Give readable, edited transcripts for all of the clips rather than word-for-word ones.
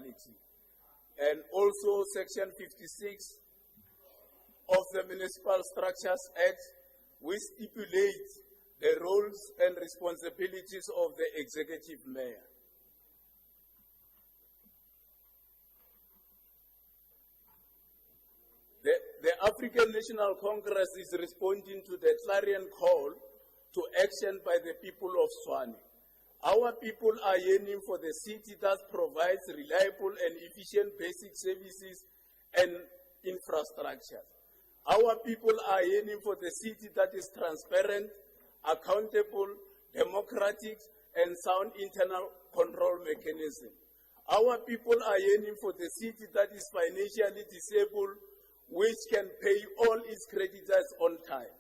municipality. And also Section 56 of the Municipal Structures Act, which stipulates the roles and responsibilities of the executive mayor. The African National Congress is responding to the clarion call to action by the people of Tshwane. Our people are yearning for the city that provides reliable and efficient basic services and infrastructure. Our people are yearning for the city that is transparent, accountable, democratic, and sound internal control mechanism. Our people are yearning for the city that is financially disabled, which can pay all its creditors on time.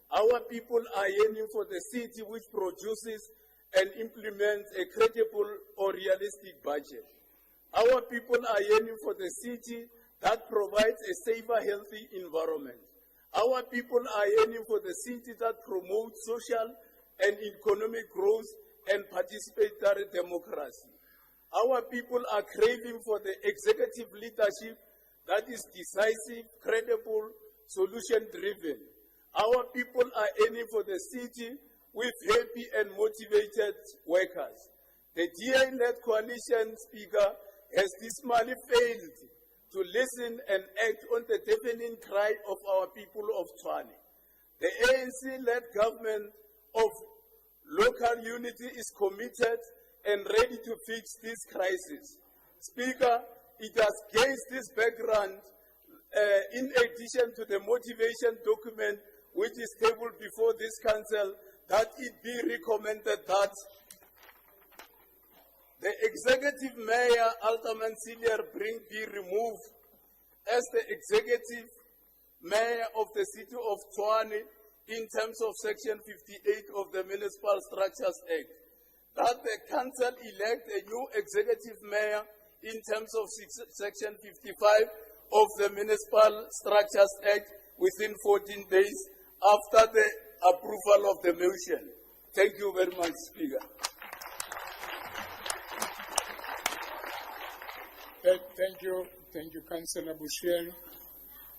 Our people are yearning for the city which produces and implements a credible or realistic budget. Our people are yearning for the city that provides a safer, healthy environment. Our people are yearning for the city that promotes social and economic growth and participatory democracy. Our people are craving for the executive leadership that is decisive, credible, solution-driven. Our people are aiming for the city with happy and motivated workers. The DA-led coalition, Speaker, has dismally failed to listen and act on the deafening cry of our people of Tshwane. The ANC-led government of local unity is committed and ready to fix this crisis. Speaker, it has against this background, in addition to the motivation document which is tabled before this council, that it be recommended that the executive mayor, Cilliers Brink, be removed as the executive mayor of the city of Tshwane in terms of Section 58 of the Municipal Structures Act. That the council elect a new executive mayor in terms of Section 55 of the Municipal Structures Act within 14 days after the approval of the motion. Thank you very much, Speaker. Thank you, Councillor Bushiri.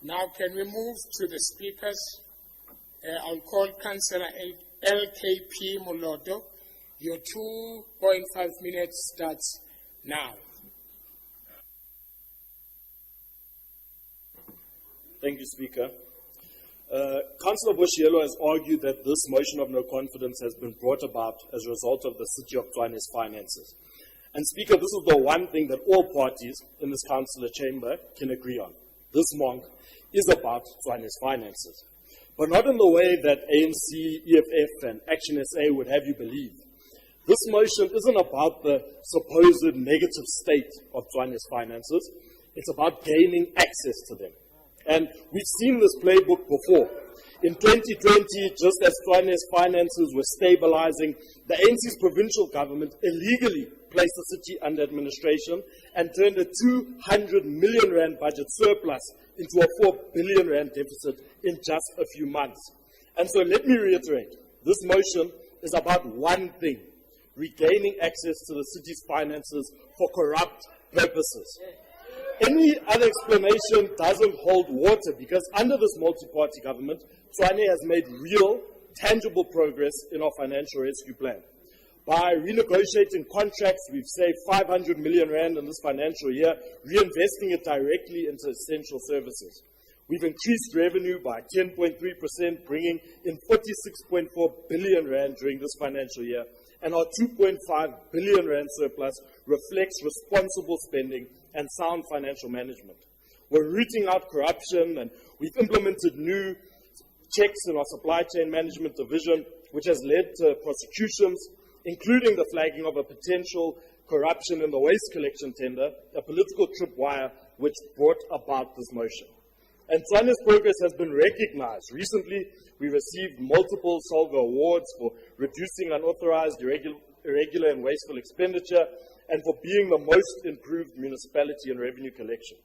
Now can we move to the speakers? I'll call Councillor LKP Moloto. Your 2.5 minutes starts now. Thank you, Speaker. Councillor Bushiri has argued that this motion of no confidence has been brought about as a result of the City of Tshwane's finances. And Speaker, this is the one thing that all parties in this councillor chamber can agree on. This monk is about Tshwane's finances. But not in the way that ANC, EFF, and Action SA would have you believe. This motion isn't about the supposed negative state of Tshwane's finances. It's about gaining access to them. And we've seen this playbook before. In 2020, just as Tshwane's finances were stabilizing, the ANC's provincial government illegally placed the city under administration and turned a 200 million rand budget surplus into a 4 billion rand deficit in just a few months. And so let me reiterate, this motion is about one thing: regaining access to the city's finances for corrupt purposes. Any other explanation doesn't hold water, because under this multi-party government, Tshwane has made real, tangible progress in our financial rescue plan. By renegotiating contracts, we've saved 500 million rand in this financial year, reinvesting it directly into essential services. We've increased revenue by 10.3%, bringing in 46.4 billion rand during this financial year, and our 2.5 billion rand surplus reflects responsible spending and sound financial management. We're rooting out corruption, and we've implemented new checks in our supply chain management division, which has led to prosecutions, including the flagging of a potential corruption in the waste collection tender, a political tripwire which brought about this motion. And Tshwane's progress has been recognized. Recently, we received multiple Solva awards for reducing unauthorized, irregular and wasteful expenditure, and for being the most improved municipality in revenue collection.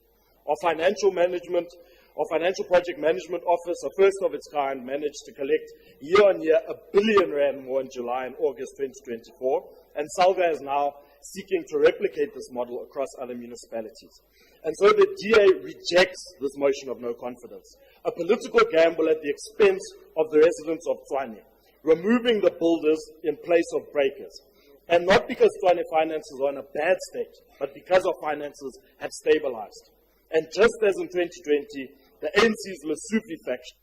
Our financial project management office, a first of its kind, managed to collect year-on-year 1 billion rand more in July and August 2024, and Salga has now seeking to replicate this model across other municipalities. And so the DA rejects this motion of no confidence, a political gamble at the expense of the residents of Tshwane, removing the builders in place of breakers. And not because Tshwane finances are in a bad state, but because our finances have stabilized. And just as in 2020, the ANC's Lesotho faction.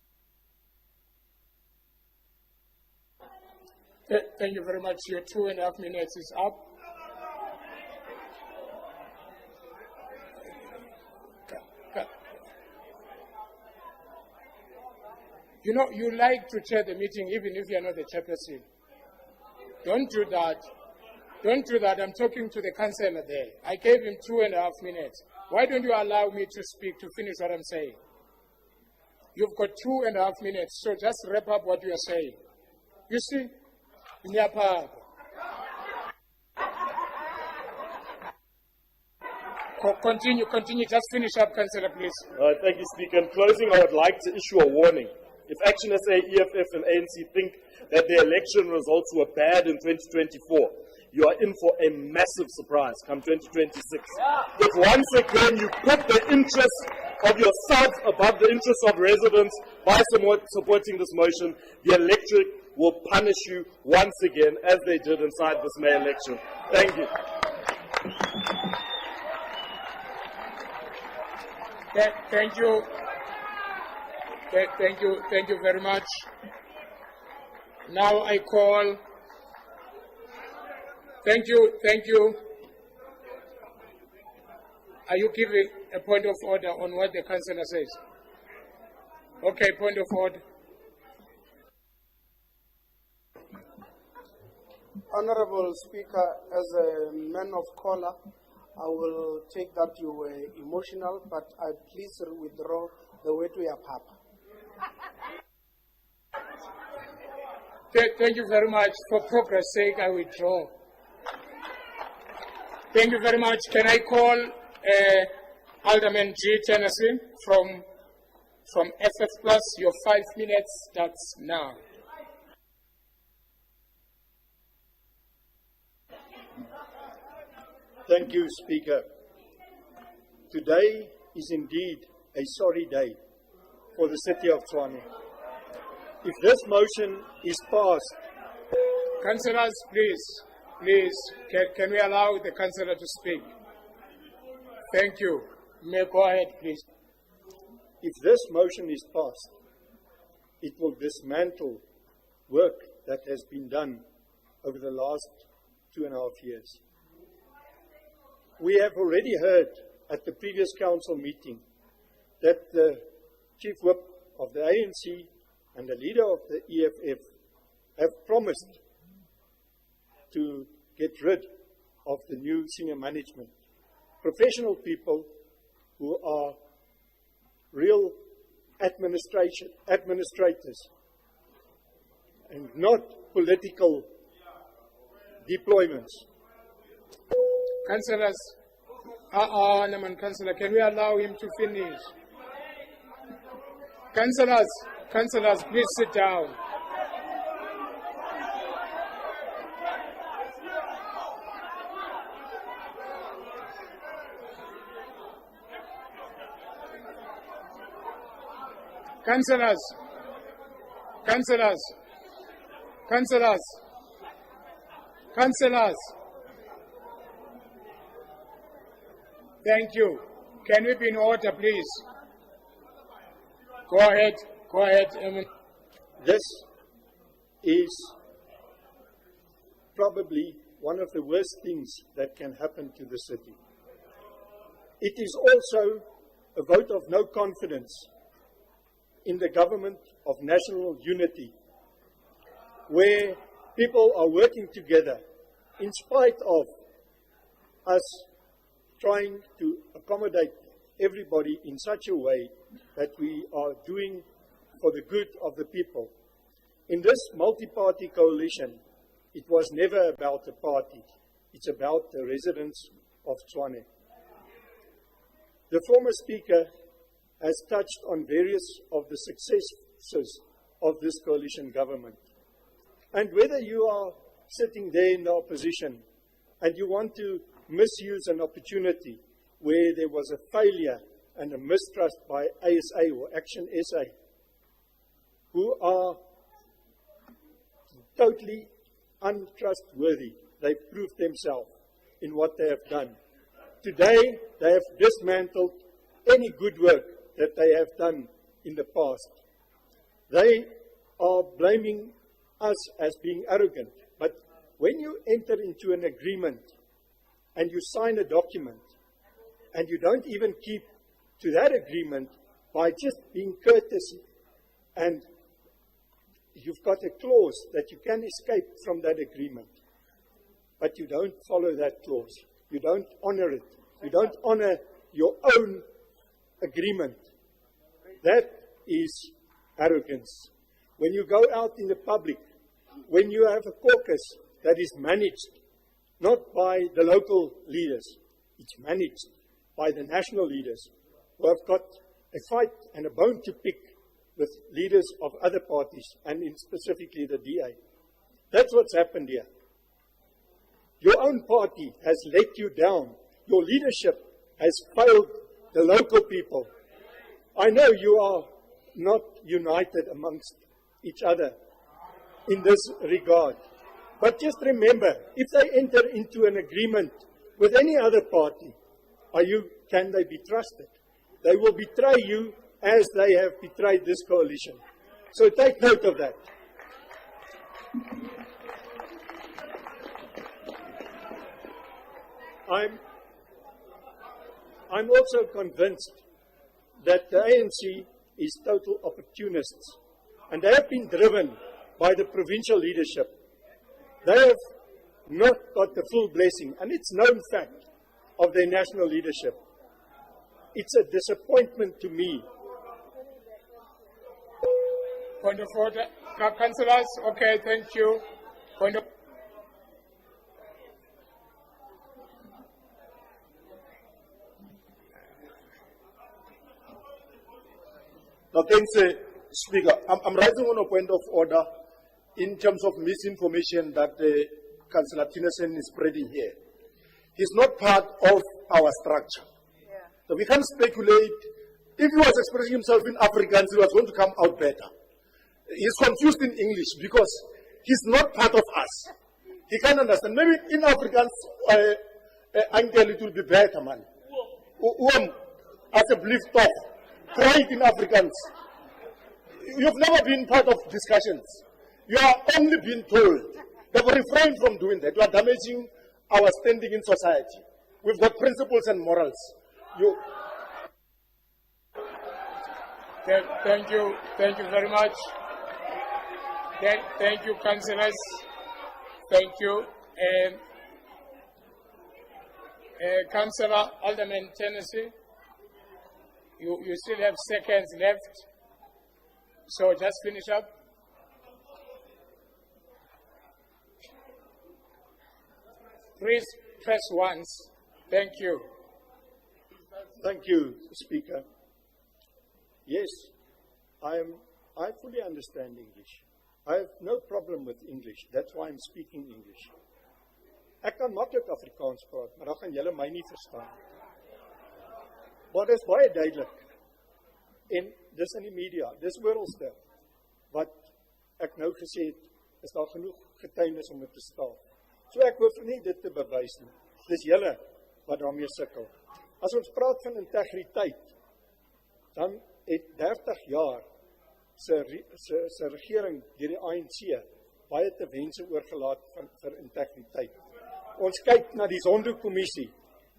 Thank you very much. Your 2.5 minutes is up. You know, you like to chair the meeting even if you're not the chairperson. Don't do that. Don't do that. I'm talking to the councillor there. I gave him 2.5 minutes. Why don't you allow me to speak, to finish what I'm saying? You've got 2.5 minutes, so just wrap up what you are saying. You see? Continue. Just finish up, Councillor, please. Thank you, Speaker. In closing, I would like to issue a warning. If Action SA, EFF, and ANC think that the election results were bad in 2024, you are in for a massive surprise come 2026. If once again you put the interests of yourself above the interests of residents by supporting this motion, the electorate will punish you once again, as they did inside this May election. Thank you. Thank you. Thank you very much. Now I call. Thank you. Are you giving a point of order on what the councillor says? Okay, point of order. Honorable Speaker, as a man of color, I will take that you were emotional, but I please withdraw the way to your papa. Thank you very much. For progress' sake, I withdraw. Thank you very much. Can I call Alderman G. Tennessee from FF Plus? Your 5 minutes starts now. Thank you, Speaker. Today is indeed a sorry day for the city of Tshwane. If this motion is passed... Councillors, please, can we allow the councillor to speak? Thank you. May go ahead, please. If this motion is passed, it will dismantle work that has been done over the last 2.5 years. We have already heard at the previous council meeting that the chief whip of the ANC and the leader of the EFF have promised to get rid of the new senior management. Professional people who are real administrators and not political deployments. Councillors, Councillor, can we allow him to finish? Councillors, please sit down. Councillors. Thank you. Can we be in order, please? Go ahead. This is probably one of the worst things that can happen to the city. It is also a vote of no confidence in the government of national unity, where people are working together in spite of us trying to accommodate everybody in such a way that we are doing for the good of the people. In this multi-party coalition, it was never about a party. It's about the residents of Tshwane. The former speaker has touched on various of the successes of this coalition government. And whether you are sitting there in the opposition and you want to misuse an opportunity where there was a failure and a mistrust by ASA or Action SA, who are totally untrustworthy. They've proved themselves in what they have done. Today, they have dismantled any good work that they have done in the past. They are blaming us as being arrogant. But when you enter into an agreement and you sign a document and you don't even keep to that agreement by just being courteous, and you've got a clause that you can escape from that agreement, but you don't follow that clause, you don't honor it, you don't honor your own agreement, that is arrogance. When you go out in the public, when you have a caucus that is managed not by the local leaders, it's managed by the national leaders who have got a fight and a bone to pick with leaders of other parties, and in specifically the DA. That's what's happened here. Your own party has let you down. Your leadership has failed the local people. I know you are not united amongst each other in this regard. But just remember, if they enter into an agreement with any other party, can they be trusted? They will betray you as they have betrayed this coalition. So take note of that. I'm also convinced that the ANC is total opportunists, and they have been driven by the provincial leadership. They have not got the full blessing, and it's known fact of their national leadership. It's a disappointment to me. Point of order. Councillors, okay, thank you. Point of No, thanks, Speaker. I'm rising on a point of order in terms of misinformation that Councillor Tshwane is spreading here. He's not part of our structure. Yeah. So we can't speculate. If he was expressing himself in Afrikaans, he was going to come out better. He's confused in English because he's not part of us. He can't understand. Maybe in Afrikaans, until it will be better, man. As a belief talk. Try it in Afrikaans. You've never been part of discussions. You are only being told. They've refrained from doing that. You are damaging our standing in society. We've got principles and morals. Thank you very much. Thank you, councillors. Thank you. Councillor Alderman Tennessee, you still have seconds left, so just finish up. Please press once. Thank you. Thank you, Speaker. Yes, I fully understand English. I have no problem with English. That's why I'm speaking English. Ek kan maklik Afrikaans praat, maar dan gaan julle my nie verstaan. Maar dit is baie duidelik. En dis in die media, dis oralste. Wat ek nou gesê het, is daar genoeg getuienis om dit te staan. So ek hoef nie dit te bewys nie. Dis julle wat daarmee sukkel. As ons praat van integriteit, dan het 30 jaar se regering deur die ANC baie te wense oorgelaat vir integriteit. Ons kyk na die Zondo-kommissie,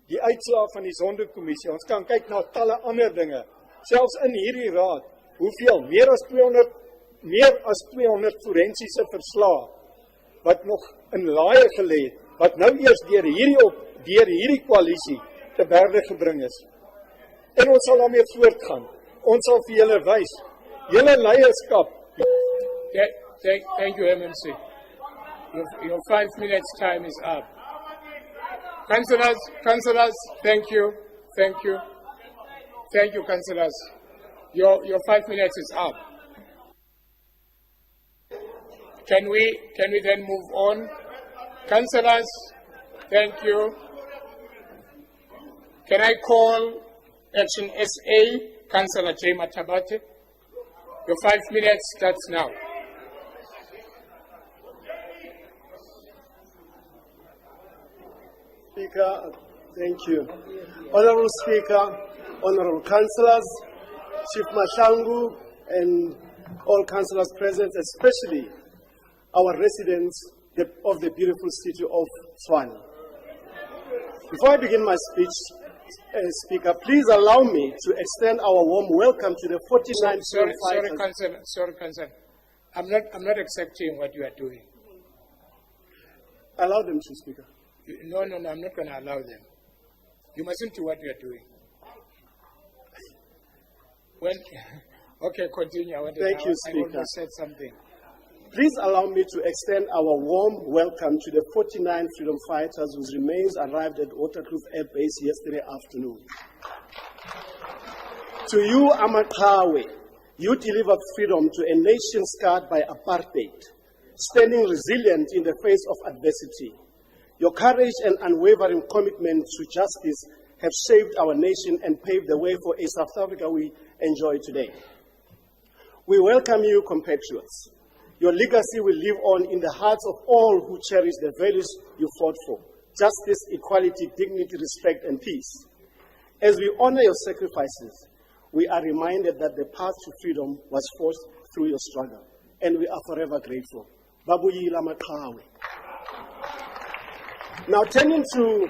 die uitslae van die Zondo-kommissie. Ons kan kyk na talle ander dinge. Selfs in hierdie raad, hoeveel? Meer as 200 forensiese verslae wat nog in laaie gelê het, wat nou eers deur hierdie koalisie te berde gebring is. En ons sal daarmee voortgaan. Ons sal vir julle wys, julle leierskap. Thank you, MMC. Your 5 minutes time is up. Councillors, thank you. Thank you, councillors. Your 5 minutes is up. Can we then move on? Councillors, Thank you. Can I call Action SA, Councillor J. Matabate? Your 5 minutes starts now. Speaker, thank you. Honorable Speaker, honorable councillors, Chief Mashangu, and all councillors present, especially our residents of the beautiful city of Tshwane. Before I begin my speech, Speaker, please allow me to extend our warm welcome to the 49 Sorry, Councillor. I'm not accepting what you are doing. Allow them to, Speaker. No, I'm not going to allow them. You mustn't do what you are doing. Okay, continue. Thank you, Speaker. I almost said something. Please allow me to extend our warm welcome to the 49 freedom fighters whose remains arrived at Waterkloof Air Base yesterday afternoon. To you, Amaqhawe, you delivered freedom to a nation scarred by apartheid, standing resilient in the face of adversity. Your courage and unwavering commitment to justice have shaped our nation and paved the way for a South Africa we enjoy today. We welcome you, compatriots. Your legacy will live on in the hearts of all who cherish the values you fought for: justice, equality, dignity, respect, and peace. As we honor your sacrifices, we are reminded that the path to freedom was forged through your struggle, and we are forever grateful. Babuyila Maqhawe. Now, turning to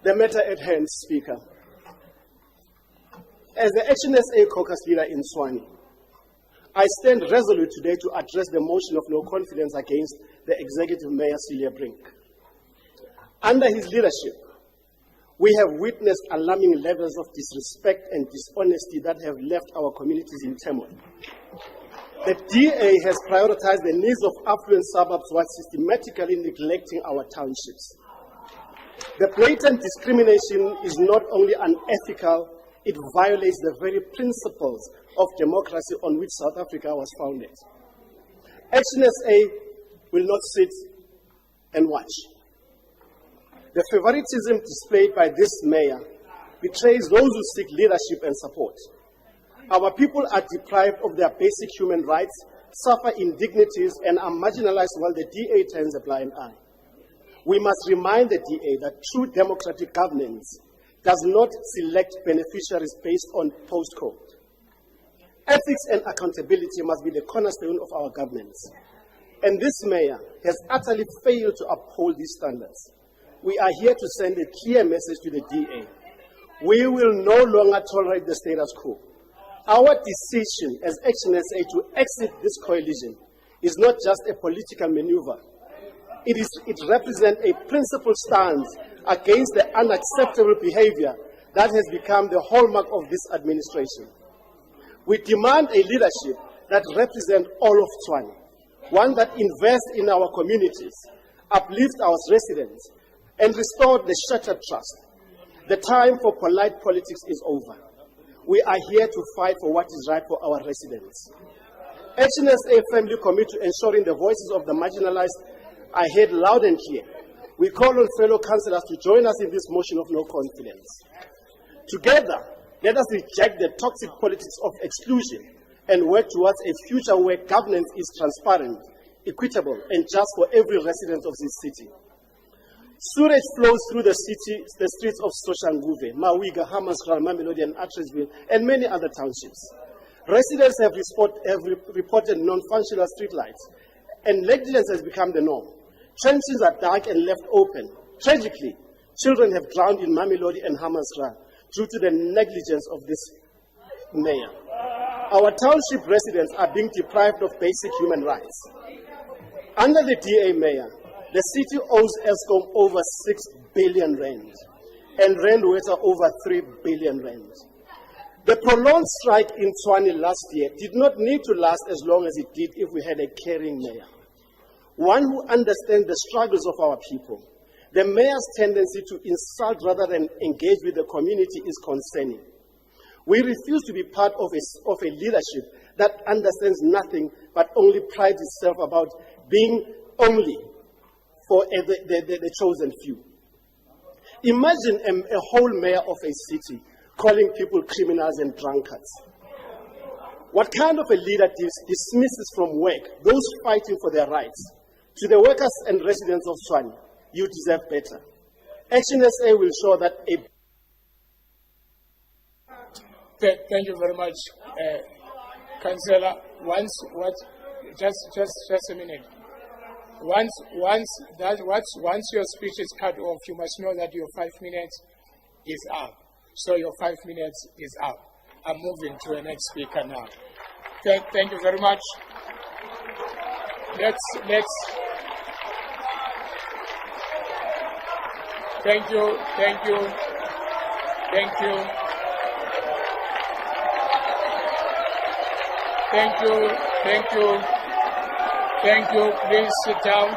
the matter at hand, Speaker. As the Action SA caucus leader in Tshwane, I stand resolute today to address the motion of no confidence against the Executive Mayor Cilliers Brink. Under his leadership, we have witnessed alarming levels of disrespect and dishonesty that have left our communities in turmoil. The DA has prioritized the needs of affluent suburbs while systematically neglecting our townships. The blatant discrimination is not only unethical, it violates the very principles of democracy on which South Africa was founded. Action SA will not sit and watch. The favoritism displayed by this mayor betrays those who seek leadership and support. Our people are deprived of their basic human rights, suffer indignities, and are marginalized while the DA turns a blind eye. We must remind the DA that true democratic governance does not select beneficiaries based on postcode. Ethics and accountability must be the cornerstone of our governance. And this mayor has utterly failed to uphold these standards. We are here to send a clear message to the DA. We will no longer tolerate the status quo. Our decision as Action SA to exit this coalition is not just a political maneuver. It represents a principled stance against the unacceptable behavior that has become the hallmark of this administration. We demand a leadership that represents all of Tshwane, one that invests in our communities, uplifts our residents, and restores the shattered trust. The time for polite politics is over. We are here to fight for what is right for our residents. Action SA firmly commit to ensuring the voices of the marginalized are heard loud and clear. We call on fellow councillors to join us in this motion of no confidence. Together, let us reject the toxic politics of exclusion and work towards a future where governance is transparent, equitable, and just for every resident of this city. Sewage flows through the streets of Soshanguve, Mawiga, Hammanskraal, Mamelodi, and Atteridgeville, and many other townships. Residents have reported non-functional streetlights, and negligence has become the norm. Trenches are dark and left open. Tragically, children have drowned in Mamelodi and Hammanskraal due to the negligence of this mayor. Our township residents are being deprived of basic human rights. Under the DA mayor, the city owes Eskom over 6 billion rand and Randwater over 3 billion rand. The prolonged strike in Tshwane last year did not need to last as long as it did if we had a caring mayor, one who understands the struggles of our people. The mayor's tendency to insult rather than engage with the community is concerning. We refuse to be part of a leadership that understands nothing but only prides itself about being only for the chosen few. Imagine a whole mayor of a city calling people criminals and drunkards. What kind of a leader dismisses from work those fighting for their rights? To the workers and residents of Tshwane, you deserve better. Action SA will show that a... Thank you very much, Councillor. Just a minute. Once your speech is cut off, you must know that your 5 minutes is up. So your 5 minutes is up. I'm moving to the next speaker now. Thank you very much. Let's. Thank you. Thank you. Please sit down.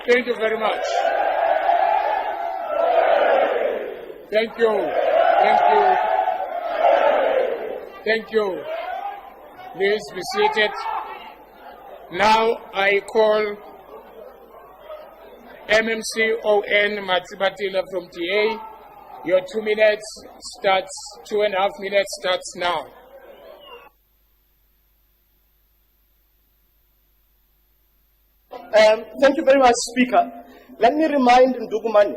Thank you very much. Thank you. Please be seated. Now I call MMCON Matsibatila from TA. Your 2 minutes starts, 2.5 minutes starts now. Thank you very much, Speaker. Let me remind Ndugumani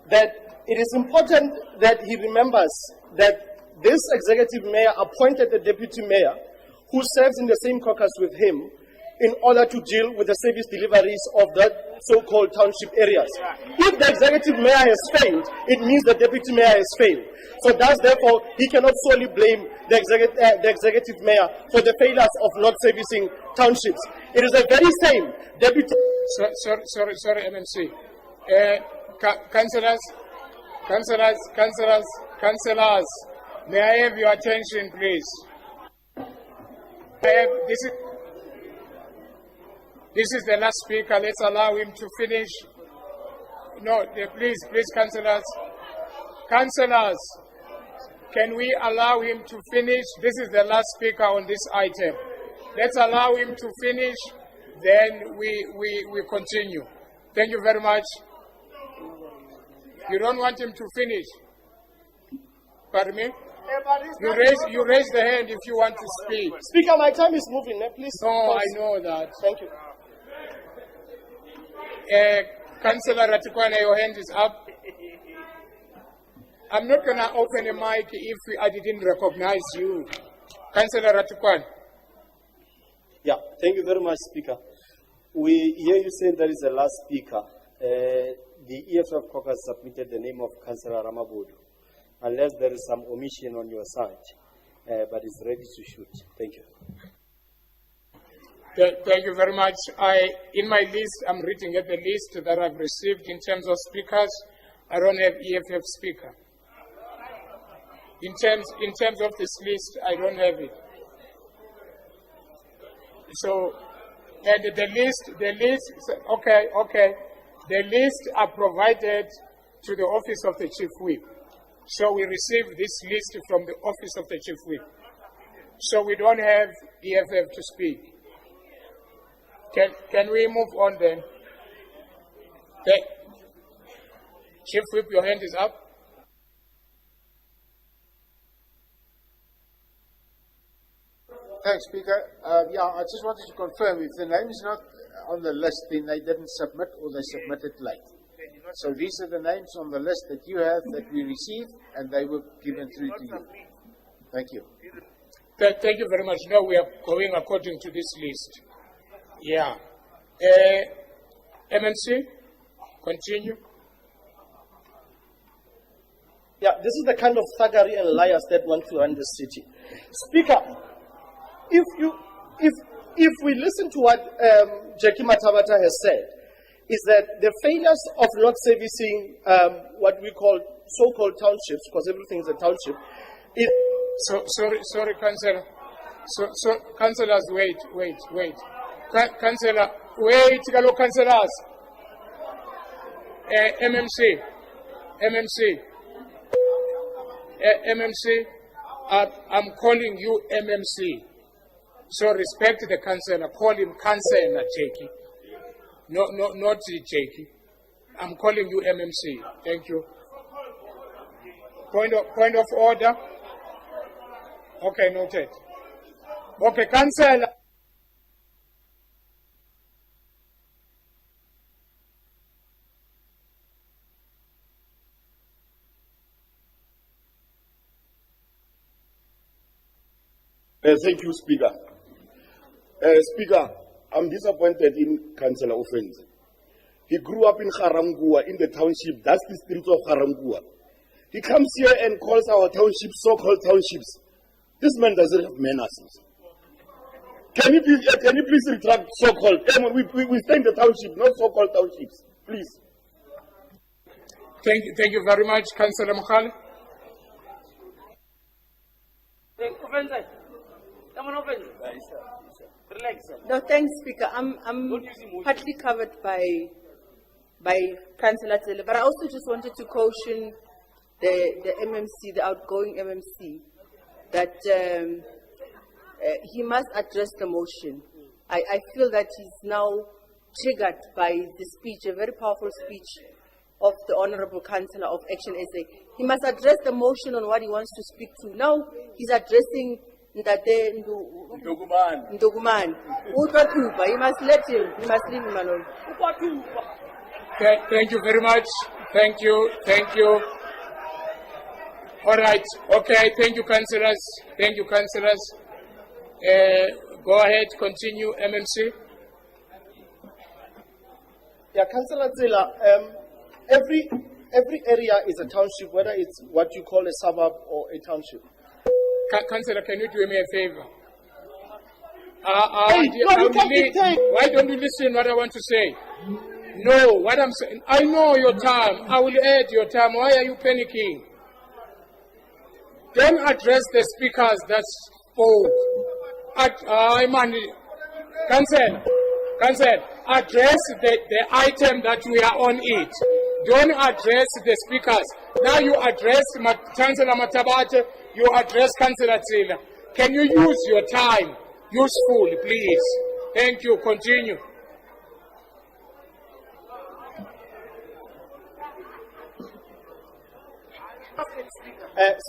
that it is important that he remembers that this executive mayor appointed the deputy mayor who serves in the same caucus with him in order to deal with the service deliveries of the so-called township areas. If the executive mayor has failed, it means the deputy mayor has failed. So thus, therefore, he cannot solely blame the executive mayor for the failures of not servicing townships. It is the very same deputy... Sorry, MMC. Councillors, may I have your attention, please? This is the last speaker. Let's allow him to finish. No, please, councillors. Councillors, can we allow him to finish? This is the last speaker on this item. Let's allow him to finish, then we continue. Thank you very much. You don't want him to finish? Pardon me? You raise the hand if you want to speak. Speaker, my time is moving. Please. No, I know that. Thank you. Councillor Ratikwana, your hand is up. I'm not going to open a mic if I didn't recognize you. Councillor Ratikwana. Yeah, thank you very much, Speaker. We hear you saying that is the last speaker. The EFF caucus submitted the name of Councillor Ramabodu, unless there is some omission on your side, but it's ready to shoot. Thank you. Thank you very much. In my list, I'm reading at the list that I've received in terms of speakers. I don't have EFF speaker. In terms of this list, I don't have it. So, and the list, okay. The lists are provided to the office of the Chief Whip. So we received this list from the office of the Chief Whip. So we don't have EFF to speak. Can we move on then? Okay. Chief Whip, your hand is up. Thanks, Speaker. I just wanted to confirm, if the name is not on the list, then they didn't submit or they submitted late. So these are the names on the list that you have that we received, and they were given through to you. Thank you. Thank you very much. Now we are going according to this list. Yeah. MMC, continue. Yeah, this is the kind of thuggery and liars that want to run the city. Speaker, if we listen to what Jackie Matabata has said, is that the failures of not servicing what we call so-called townships, because everything is a township, Sorry, Councillor. So, councillors, wait. Councillor, wait, hello, councillors. MMC, I'm calling you MMC. So respect the councillor. Call him councillor Jakey. No, not Jakey. I'm calling you MMC. Thank you. Point of order. Okay, noted. Okay, councillor. Thank you, Speaker. Speaker, I'm disappointed in Councillor Offense. He grew up in Harangua, in the township, that's the street of Harangua. He comes here and calls our townships so-called townships. This man doesn't have manners. Can you please retract so-called? We stay in the township, not so-called townships. Please. Thank you very much, Councillor Mokhale. No, thanks, Speaker. I'm partly covered by Councillor Cilliers, but I also just wanted to caution the MMC, the outgoing MMC, that he must address the motion. I feel that he's now triggered by the speech, a very powerful speech of the Honourable Councillor of Action SA. He must address the motion on what he wants to speak to. Now he's addressing Ndate Nduguman. You must let him. You must leave him alone. Thank you very much. Thank you. All right. Okay. Thank you, councillors. Go ahead. Continue, MMC. Yeah, Councillor Zila, every area is a township, whether it's what you call a suburb or a township. Councillor, can you do me a favor? Why don't you listen what I want to say? No, what I'm saying, I know your time. I will add your time. Why are you panicking? Don't address the speakers that spoke. Council, address the item that we are on it. Don't address the speakers. Now you address Councillor Matabate, you address Councillor Cilliers. Can you use your time usefully, please? Thank you. Continue.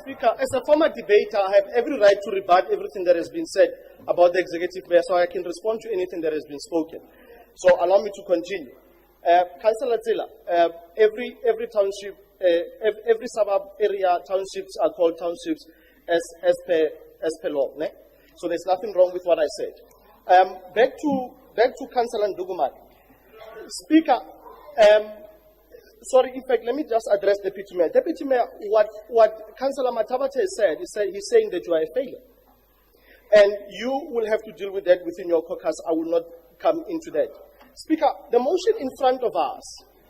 Speaker, as a former debater, I have every right to rebut everything that has been said about the executive mayor, so I can respond to anything that has been spoken. So allow me to continue. Councillor Cilliers, every township, every suburb area townships are called townships as per law. Ne? So there's nothing wrong with what I said. Back to Councillor Nduguman. Speaker, sorry, in fact, let me just address Deputy Mayor. Deputy Mayor, what Councillor Matabate has said, he's saying that you are a failure. And you will have to deal with that within your caucus. I will not come into that. Speaker, the motion in front of us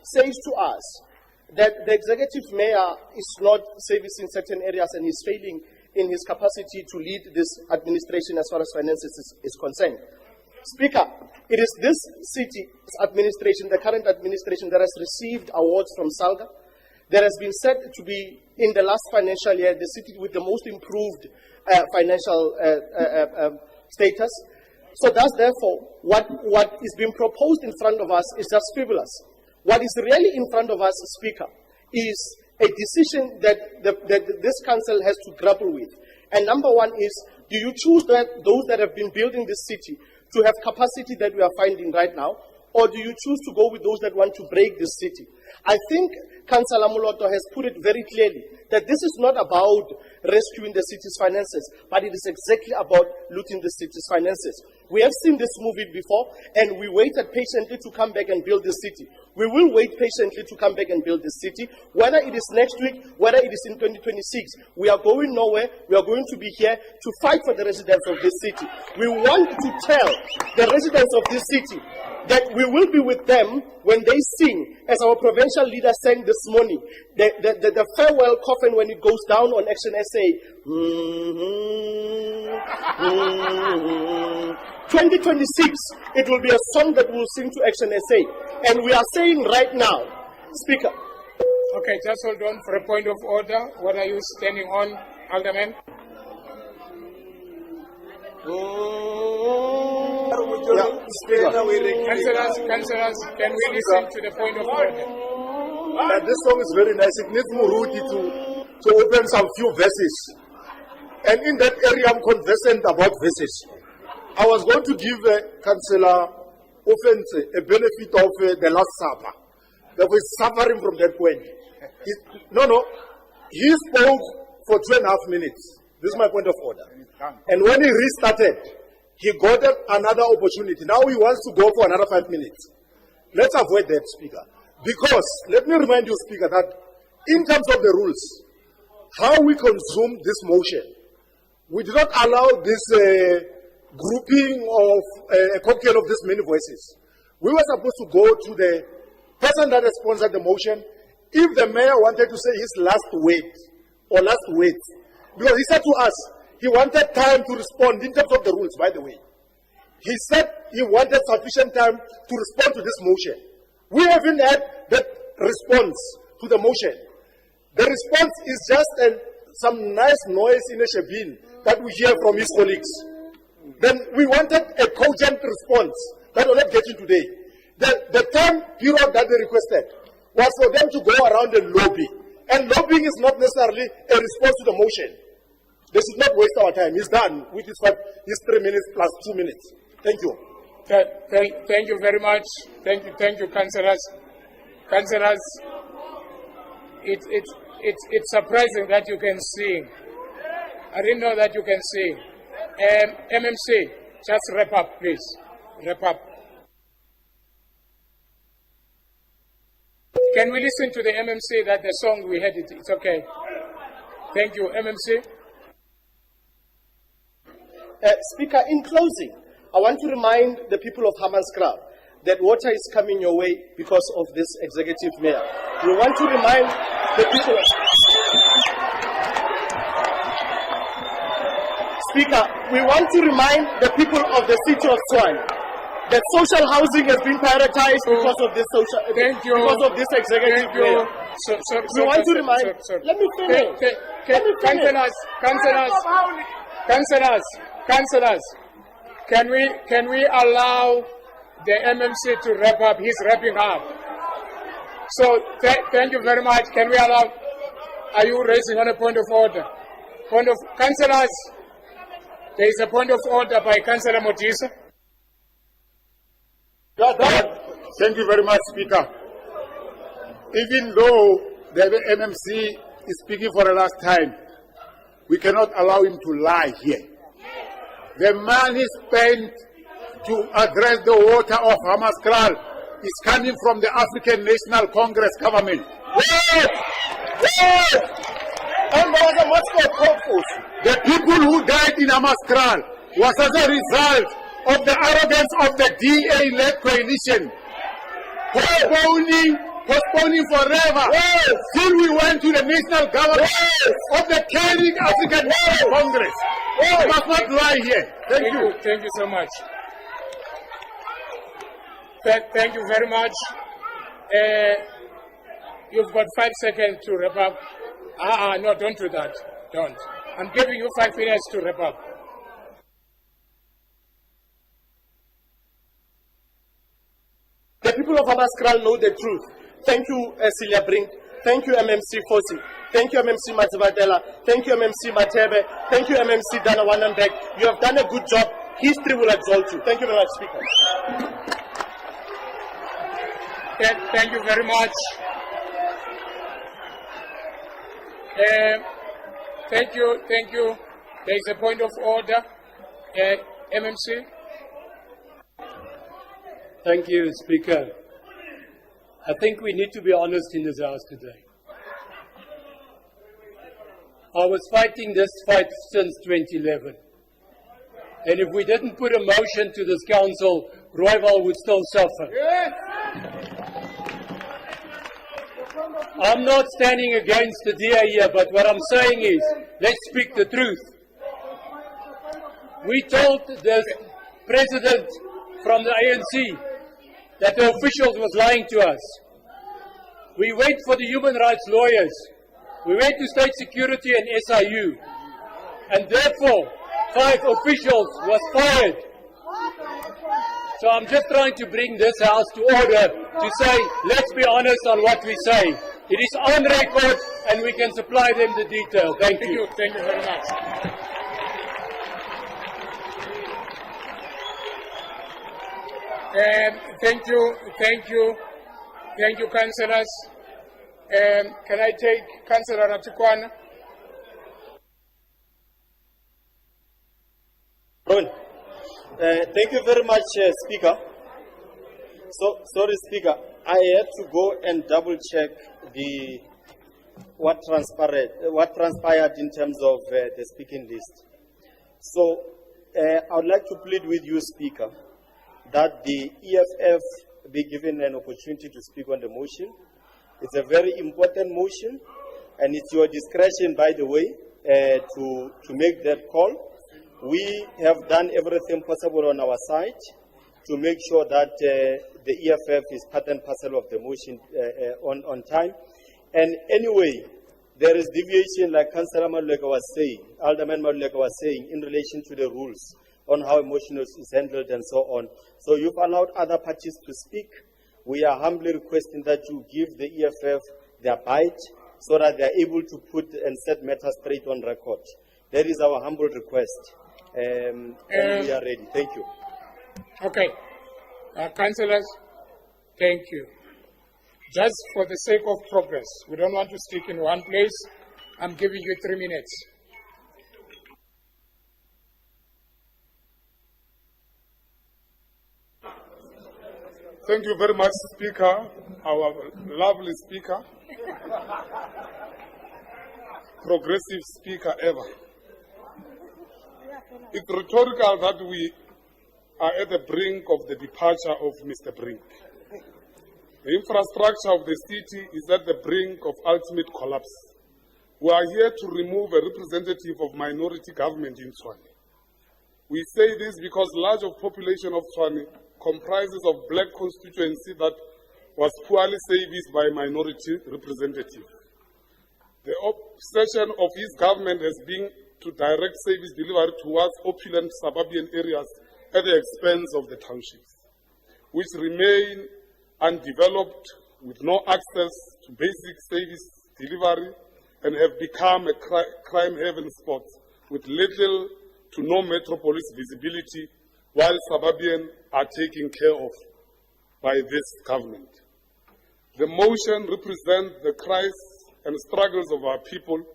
says to us that the executive mayor is not servicing certain areas and is failing in his capacity to lead this administration as far as finances is concerned. Speaker, it is this city's administration, the current administration, that has received awards from SALGA, that has been said to be, in the last financial year, the city with the most improved financial status. So thus, therefore, what is being proposed in front of us is just frivolous. What is really in front of us, Speaker, is a decision that this council has to grapple with. And number one is, do you choose those that have been building this city to have capacity that we are finding right now, or do you choose to go with those that want to break this city? I think Councillor Moloto has put it very clearly that this is not about rescuing the city's finances, but it is exactly about looting the city's finances. We have seen this movie before, and we waited patiently to come back and build the city. We will wait patiently to come back and build the city, whether it is next week, whether it is in 2026. We are going nowhere. We are going to be here to fight for the residents of this city. We want to tell the residents of this city that we will be with them when they sing, as our provincial leader sang this morning, the farewell coffin when it goes down on Action SA. 2026, it will be a song that we'll sing to Action SA. And we are saying right now, Speaker. Okay, just hold on for a point of order. What are you standing on, Alderman? Councillors, can we listen to the point of order? This song is very nice. It needs Muruti to open some few verses. And in that area, I'm conversant about verses. I was going to give Councillor Offense a benefit of the Last Supper. That was suffering from that point. He spoke for 2.5 minutes. This is my point of order. And when he restarted, he got another opportunity. Now he wants to go for another 5 minutes. Let's avoid that, Speaker. Because, let me remind you, Speaker, that in terms of the rules, how we consume this motion, we do not allow this grouping of a cocktail of these many voices. We were supposed to go to the person that has sponsored the motion. If the mayor wanted to say his last word, or last words, because he said to us, he wanted time to respond in terms of the rules, by the way. He said he wanted sufficient time to respond to this motion. We haven't had that response to the motion. The response is just some nice noise in a shabin that we hear from his colleagues. Then we wanted a cogent response that we're not getting today. The time period that they requested was for them to go around and lobby. And lobbying is not necessarily a response to the motion. They should not waste our time. He's done with his 3 minutes plus 2 minutes. Thank you. Thank you very much. Thank you, councillors. Councillors, it's surprising that you can sing. I didn't know that you can sing. MMC, just wrap up, please. Wrap up. Can we listen to the MMC that the song we had? It's okay. Thank you, MMC. Speaker, in closing, I want to remind the people of Hammanskraal that water is coming your way because of this executive mayor. We want to remind the people. Speaker, we want to remind the people of the city of Tshwane that social housing has been prioritized because of this because of this executive mayor. We want to remind. Let me finish. Councillors, can we allow the MMC to wrap up? He's wrapping up. So thank you very much. Can we allow? Are you raising on a point of order? Councillors, there is a point of order by Councillor Modisa. Thank you very much, Speaker. Even though the MMC is speaking for the last time, we cannot allow him to lie here. The money spent to address the water of Hammanskraal is coming from the African National Congress government. The people who died in Hammanskraal was as a result of the arrogance of the DA-led coalition, postponing forever till we went to the national government of the caring African National Congress. We must not lie here. Thank you. Thank you so much. Thank you very much. You've got 5 seconds to wrap up. No, don't do that. Don't. I'm giving you 5 minutes to wrap up. The people of Hammanskraal know the truth. Thank you, Cilliers Brink. Thank you, MMC Fosi. Thank you, MMC Matsibadela. Thank you, MMC Matebe. Thank you, MMC Dana Wanenbeck. You have done a good job. History will exalt you. Thank you very much, Speaker. Thank you very much. Thank you. There is a point of order. MMC. Thank you, Speaker. I think we need to be honest in this House today. I was fighting this fight since 2011. And if we didn't put a motion to this council, Rooiwal would still suffer. Yes. I'm not standing against the DA here, but what I'm saying is, let's speak the truth. We told the president from the ANC that the officials was lying to us. We went for the human rights lawyers. We went to state security and SIU. And therefore, 5 officials was fired. So I'm just trying to bring this House to order to say, let's be honest on what we say. It is on record and we can supply them the detail. Thank you. Thank you very much. Thank you, councillors. Can I take Councillor Ratikwana? Thank you very much, Speaker. Sorry, Speaker. I had to go and double check what transpired in terms of the speaking list. So I would like to plead with you, Speaker, that the EFF be given an opportunity to speak on the motion. It's a very important motion, and it's your discretion, by the way, to make that call. We have done everything possible on our side to make sure that the EFF is part and parcel of the motion on time. And anyway, there is deviation, like Councillor Maluleka was saying, Alderman Maluleka was saying, in relation to the rules on how a motion is handled and so on. So you've allowed other parties to speak. We are humbly requesting that you give the EFF their bite so that they are able to put and set matters straight on record. That is our humble request. And we are ready. Thank you. Okay. Councillors, thank you. Just for the sake of progress, we don't want to stick in one place. I'm giving you 3 minutes. Thank you very much, Speaker, our lovely Speaker, progressive Speaker ever. It's rhetorical that we are at the brink of the departure of Mr. Brink. The infrastructure of the city is at the brink of ultimate collapse. We are here to remove a representative of minority government in Tshwane. We say this because large of population of Tshwane comprises of black constituency that was poorly serviced by minority representative. The obsession of his government has been to direct service delivery towards opulent suburban areas at the expense of the townships, which remain undeveloped with no access to basic service delivery and have become a crime haven spot with little to no metropolis visibility, while suburban are taken care of by this government. The motion represents the cries and struggles of our people,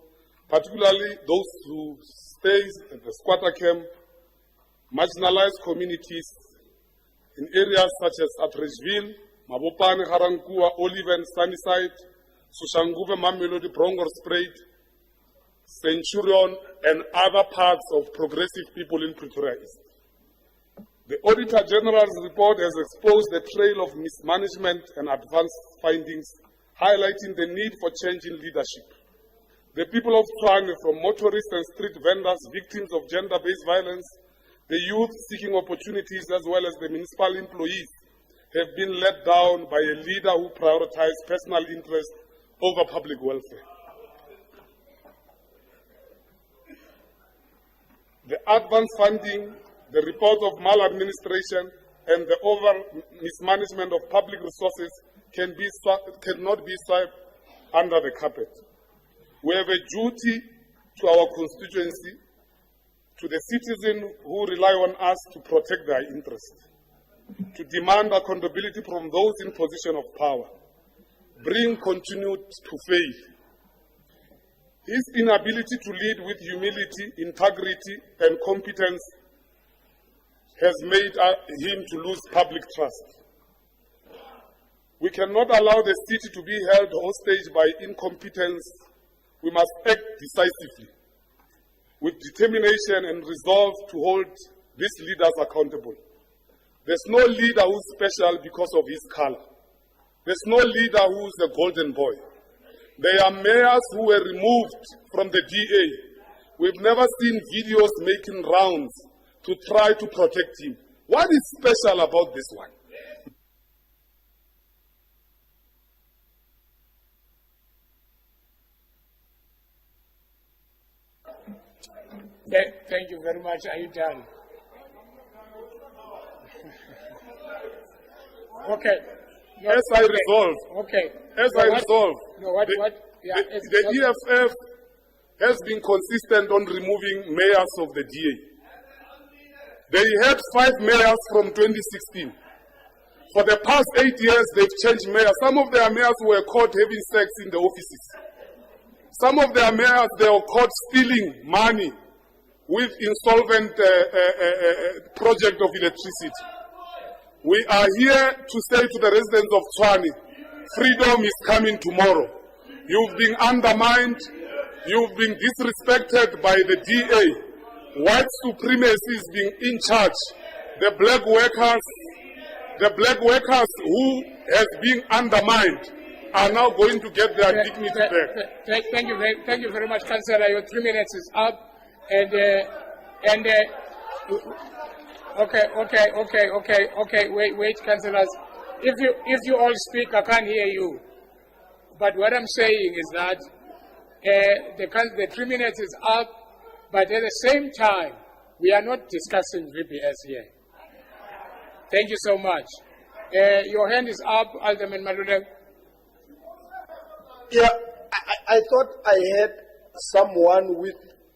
particularly those who stay at the squatter camp, marginalized communities in areas such as Atteridgeville, Mabopane, Harankua, Olive and Sunnyside, Soshanguve, Mamelodi, Bronkhorstspruit, Centurion, and other parts of progressive people in Pretoria East. The Auditor General's report has exposed the trail of mismanagement and advanced findings, highlighting the need for change in leadership. The people of Tshwane, from motorists and street vendors, victims of gender-based violence, the youth seeking opportunities, as well as the municipal employees, have been let down by a leader who prioritized personal interest over public welfare. The advanced funding, the report of maladministration, and the over mismanagement of public resources cannot be swept under the carpet. We have a duty to our constituency, to the citizens who rely on us to protect their interests, to demand accountability from those in position of power. Brink continued to fail. His inability to lead with humility, integrity, and competence has made him to lose public trust. We cannot allow the city to be held hostage by incompetence. We must act decisively, with determination and resolve to hold these leaders accountable. There's no leader who's special because of his color. There's no leader who's a golden boy. There are mayors who were removed from the DA. We've never seen videos making rounds to try to protect him. What is special about this one? Thank you very much. Are you done? Okay. No, As I resolve, Okay. as No, I what- resolve, No, what? Yeah, the, it's the just- EFF has been consistent on removing mayors of the DA. They had 5 mayors from 2016. For the past 8 years, they've changed mayors. Some of their mayors were caught having sex in the offices. Some of their mayors, they were caught stealing money with insolvent project of electricity. We are here to say to the residents of Tshwane, freedom is coming tomorrow. You've been undermined, you've been disrespected by the DA. White supremacy is being in charge. The black workers who has been undermined are now going to get their dignity back. Thank you very much, Councillor. Your 3 minutes is up. Okay. Wait, councillors. If you all speak, I can't hear you. But what I'm saying is that the 3 minutes is up, but at the same time, we are not discussing VBS here. Thank you so much. Your hand is up, Alderman Maluleng. Yeah, I thought I had someone with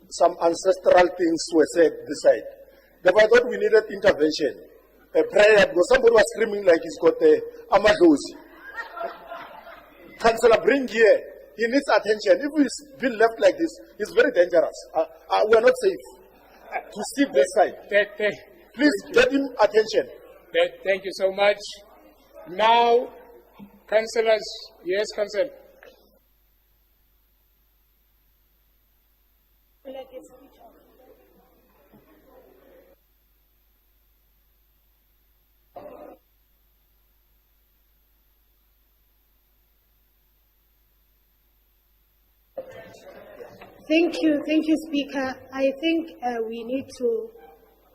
some ancestral things were said this side. Therefore, I thought we needed intervention, a prayer, because somebody was screaming like he's got a Amadosi. Councillor Brink here, he needs attention. If he's been left like this, it's very dangerous. We are not safe to sit this side. Please get him attention. Thank you so much. Now, councillors, yes, councillor. Thank you, Speaker. I think we need to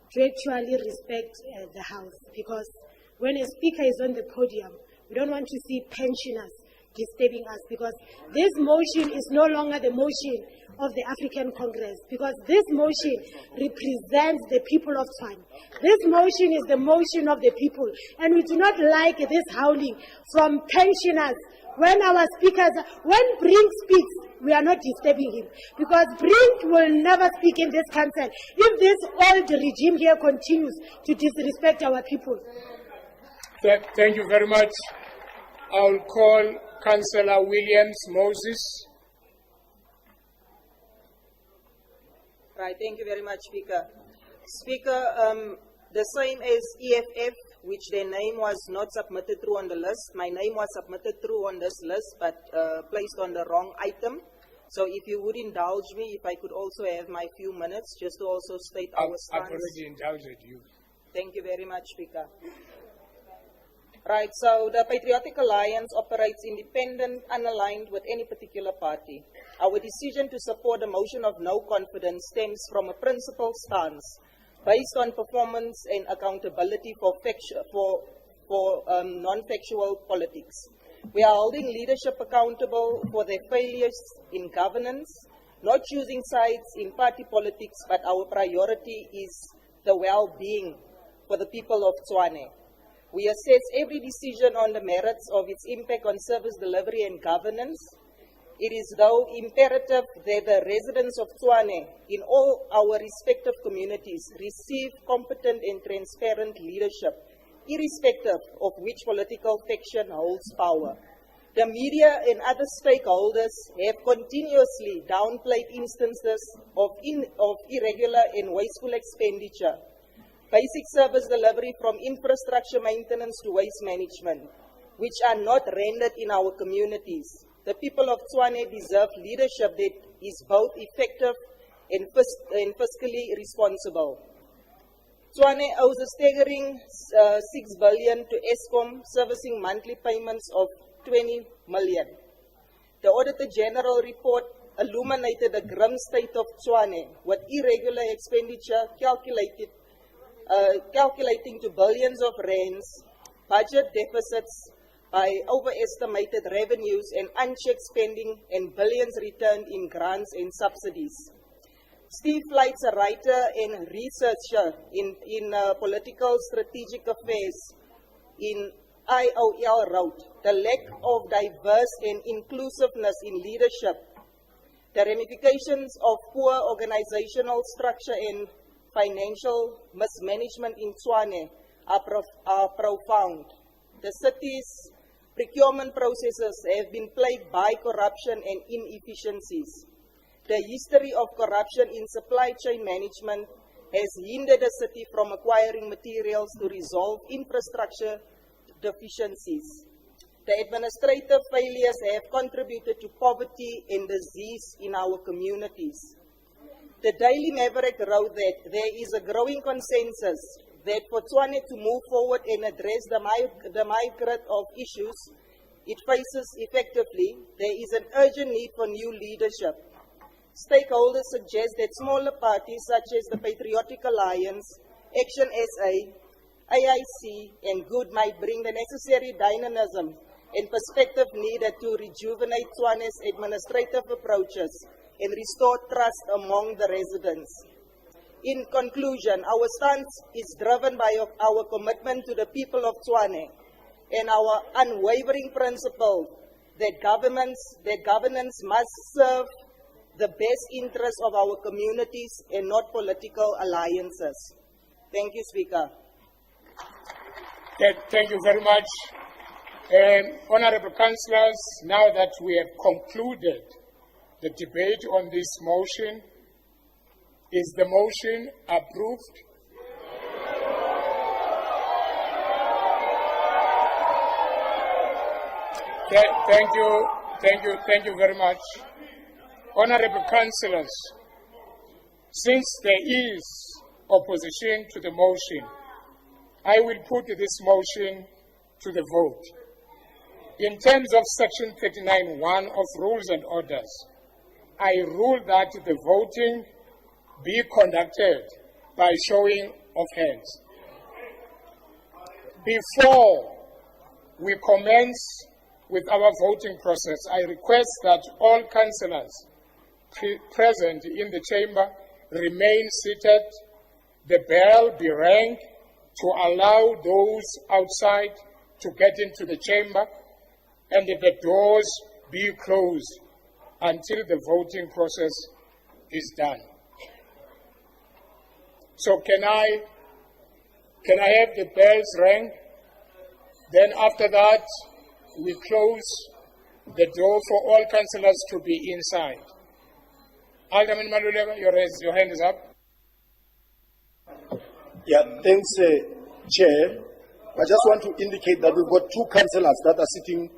actually respect the House, because when a Speaker is on the podium, we don't want to see pensioners disturbing us, because this motion is no longer the motion of the African Congress, because this motion represents the people of Tshwane. This motion is the motion of the people, and we do not like this howling from pensioners. When our speakers, when Brink speaks, we are not disturbing him, because Brink will never speak in this council if this old regime here continues to disrespect our people. Thank you very much. I'll call Councillor Williams Moses. Right, thank you very much, Speaker. Speaker, the same as EFF, which their name was not submitted through on the list. My name was submitted through on this list, but placed on the wrong item. So if you would indulge me, if I could also have my few minutes, just to also state our stance. I've already indulged you. Thank you very much, Speaker. Right, so the Patriotic Alliance operates independent, unaligned with any particular party. Our decision to support the motion of no confidence stems from a principled stance based on performance and accountability for non-factual politics. We are holding leadership accountable for their failures in governance, not choosing sides in party politics, but our priority is the well-being for the people of Tshwane. We assess every decision on the merits of its impact on service delivery and governance. It is, though, imperative that the residents of Tshwane in all our respective communities receive competent and transparent leadership, irrespective of which political faction holds power. The media and other stakeholders have continuously downplayed instances of irregular and wasteful expenditure, basic service delivery from infrastructure maintenance to waste management, which are not rendered in our communities. The people of Tshwane deserve leadership that is both effective and fiscally responsible. Tshwane owes a staggering 6 billion to Eskom, servicing monthly payments of 20 million. The Auditor General report illuminated the grim state of Tshwane, with irregular expenditure calculating to billions of rands, budget deficits by overestimated revenues and unchecked spending, and billions returned in grants and subsidies. Steve Flight's a writer and researcher in political strategic affairs in IOL wrote, the lack of diverse and inclusiveness in leadership, the ramifications of poor organizational structure and financial mismanagement in Tshwane are profound. The city's procurement processes have been plagued by corruption and inefficiencies. The history of corruption in supply chain management has hindered the city from acquiring materials to resolve infrastructure deficiencies. The administrative failures have contributed to poverty and disease in our communities. The Daily Maverick wrote that there is a growing consensus that for Tshwane to move forward and address the myriad of issues it faces effectively, there is an urgent need for new leadership. Stakeholders suggest that smaller parties such as the Patriotic Alliance, Action SA, AIC, and Good might bring the necessary dynamism and perspective needed to rejuvenate Tshwane's administrative approaches and restore trust among the residents. In conclusion, our stance is driven by our commitment to the people of Tshwane and our unwavering principle that governance must serve the best interests of our communities and not political alliances. Thank you, Speaker. Thank you very much. Honorable Councillors, now that we have concluded the debate on this motion, is the motion approved? Thank you very much. Honorable Councillors, since there is opposition to the motion, I will put this motion to the vote. In terms of Section 39(1) of Rules and Orders, I rule that the voting be conducted by showing of hands. Before we commence with our voting process, I request that all councillors present in the chamber remain seated, the bell be rang to allow those outside to get into the chamber, and the doors be closed until the voting process is done. So can I have the bells rang? Then after that, we close the door for all councillors to be inside. Alderman Maluleka, your hand is up. Yeah, thanks, Chair. I just want to indicate that we've got two councillors that are sitting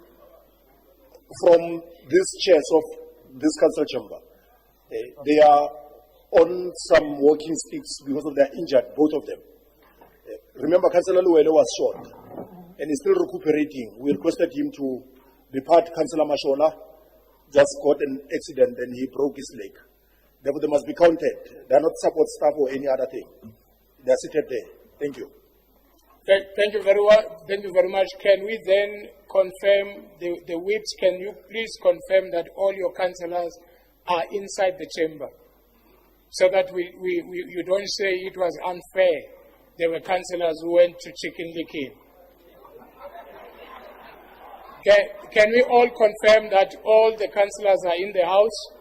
from these chairs of this council chamber. They are on some walking sticks because of their injured, both of them. Remember, Councillor Luwele was shot and is still recuperating. We requested him to depart. Councillor Mashola just got an accident and he broke his leg. Therefore, they must be counted. They are not support staff or any other thing. They are seated there. Thank you. Thank you very much. Can we then confirm the whips? Can you please confirm that all your councillors are inside the chamber, so that you don't say it was unfair? There were councillors who went to chicken licking. Can we all confirm that all the councillors are in the house?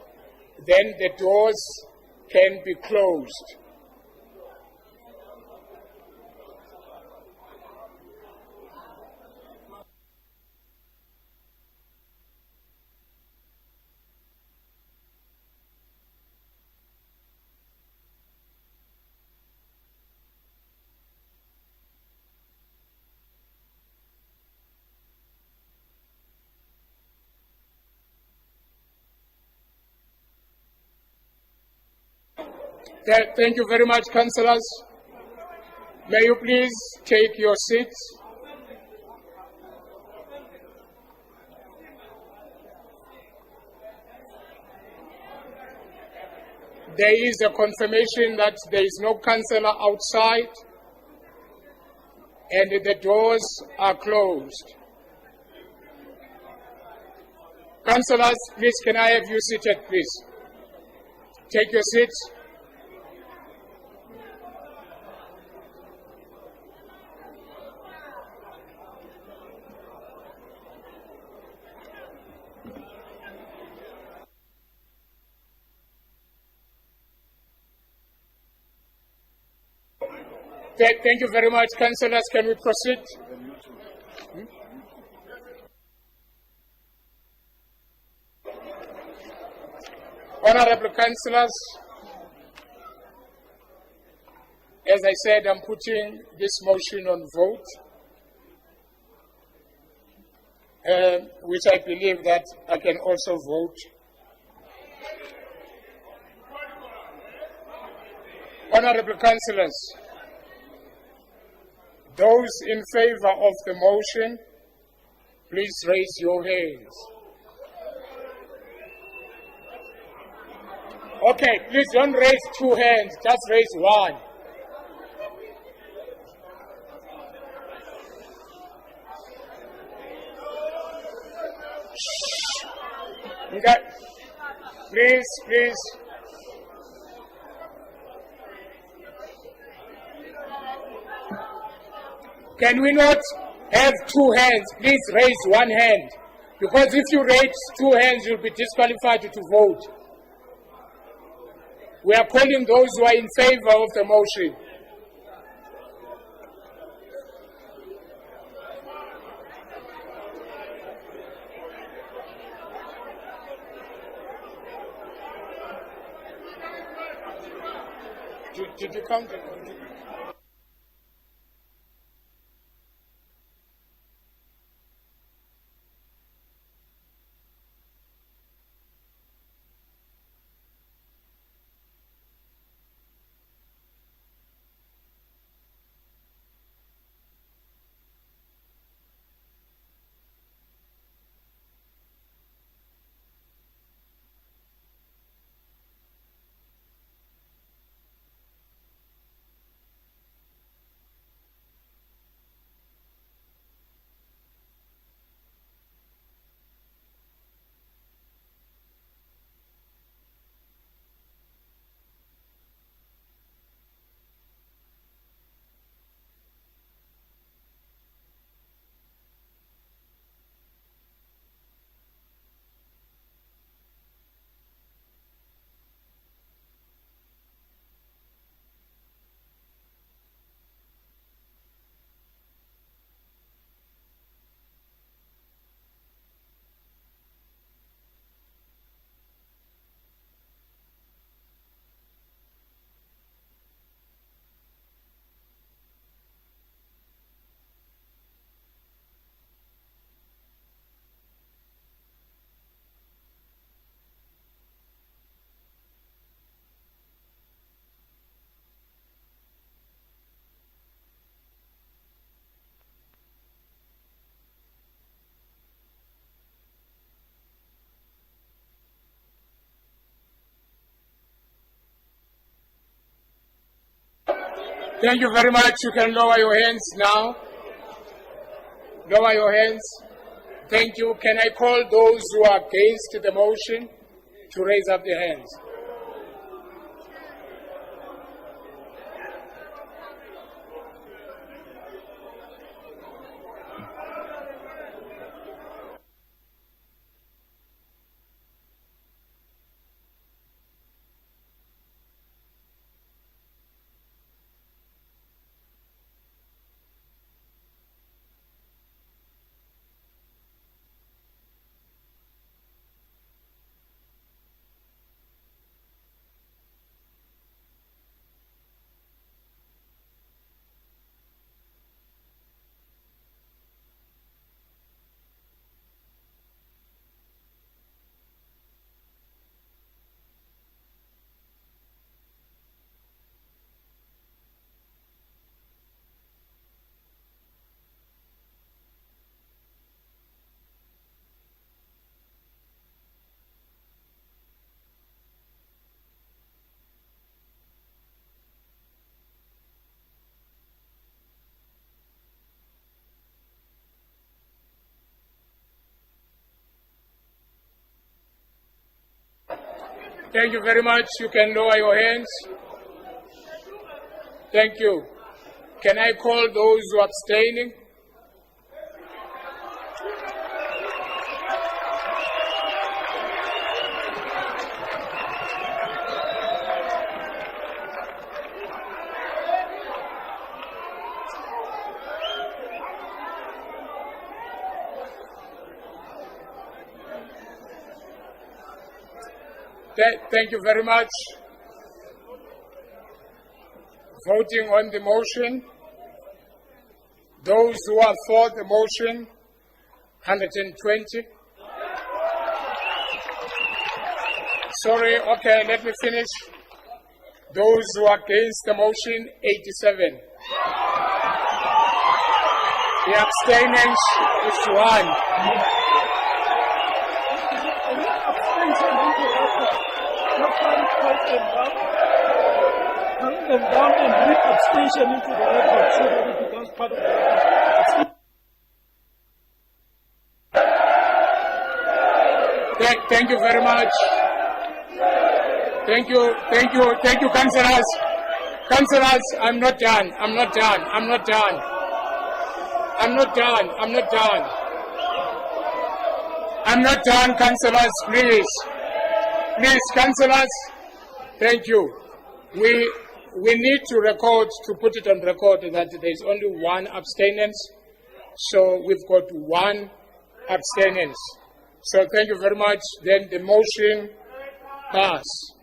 Then the doors can be closed. Thank you very much, councillors. May you please take your seats. There is a confirmation that there is no councillor outside and the doors are closed. Councillors, please, can I have you seated, please? Take your seats. Thank you very much, councillors. Can we proceed? Honorable councillors, as I said, I'm putting this motion on vote, which I believe that I can also vote. Honorable councillors, those in favor of the motion, please raise your hands. Okay, please don't raise two hands, just raise one. Okay. Please. Can we not have two hands? Please raise one hand. Because if you raise two hands, you'll be disqualified to vote. We are calling those who are in favor of the motion. Did you count it? Thank you very much. You can lower your hands now. Lower your hands. Thank you. Can I call those who are against the motion to raise up their hands? Thank you very much. You can lower your hands. Thank you. Can I call those who are abstaining? Thank you very much. Voting on the motion. Those who are for the motion, 120. Sorry, okay, let me finish. Those who are against the motion, 87. The abstentions is 1. Count them down and read abstention into the record so that it becomes part of the record. Thank you very much. Thank you, councillors. Councillors, I'm not done. Councillors, please. Please, councillors, thank you. We need to record, to put it on record that there's only one abstinence. So we've got one abstinence. So thank you very much. Then the motion passed.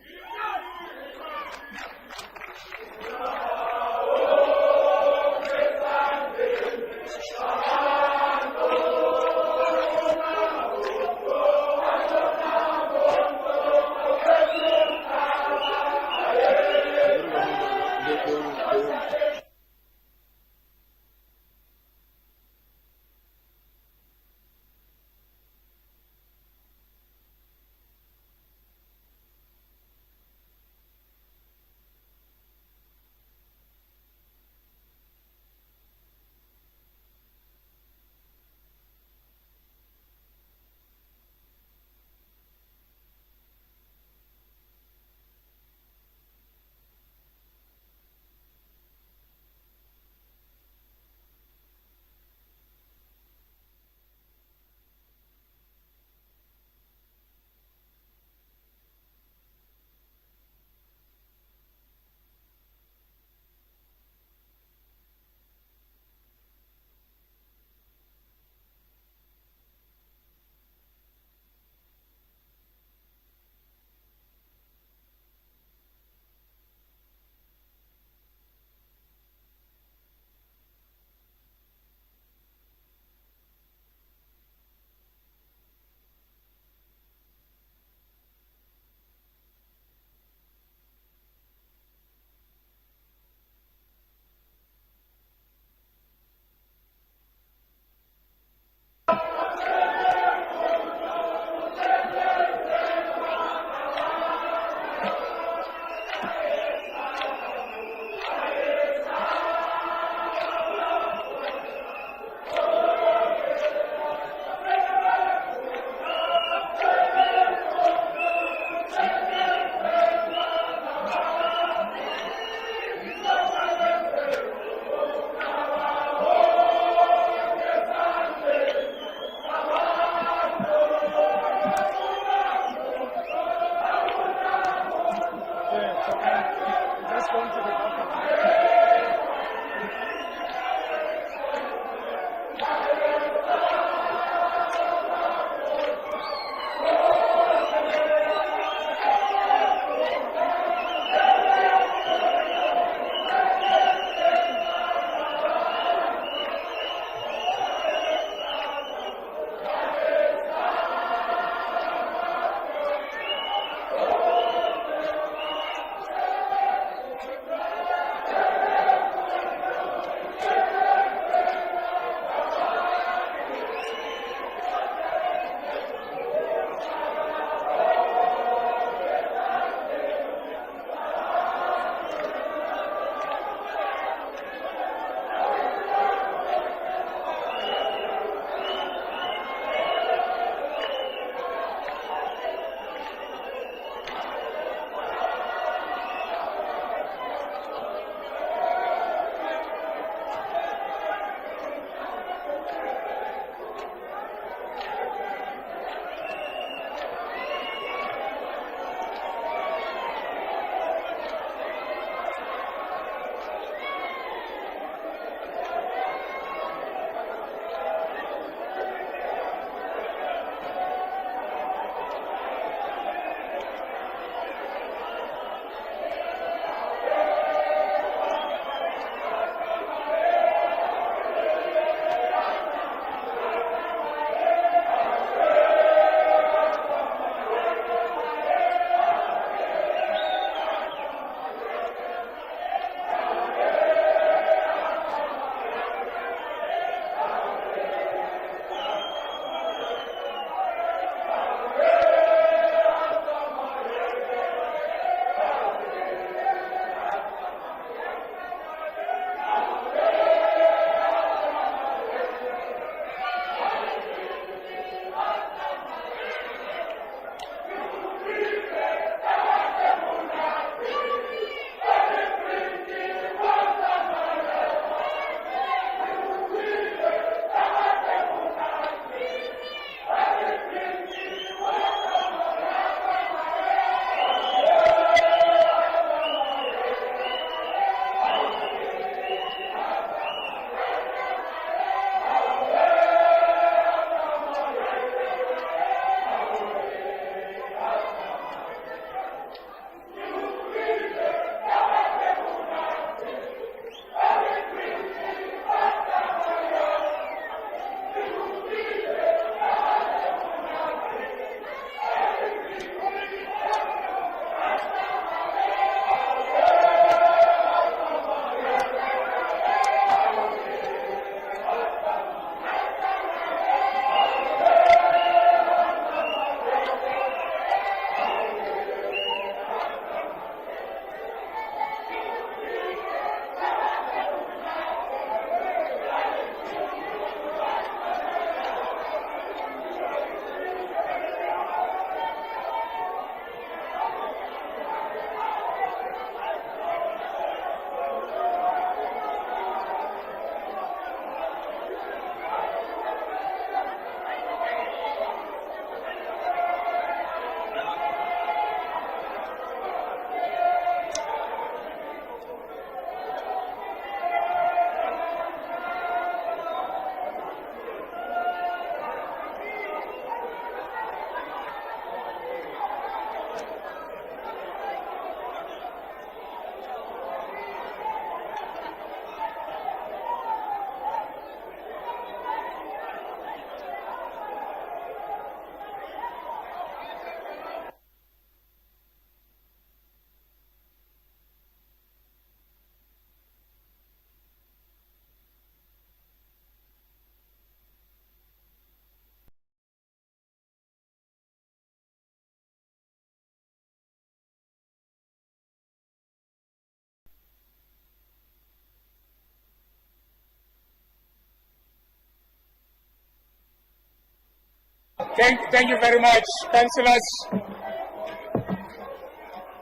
Thank you very much, councillors.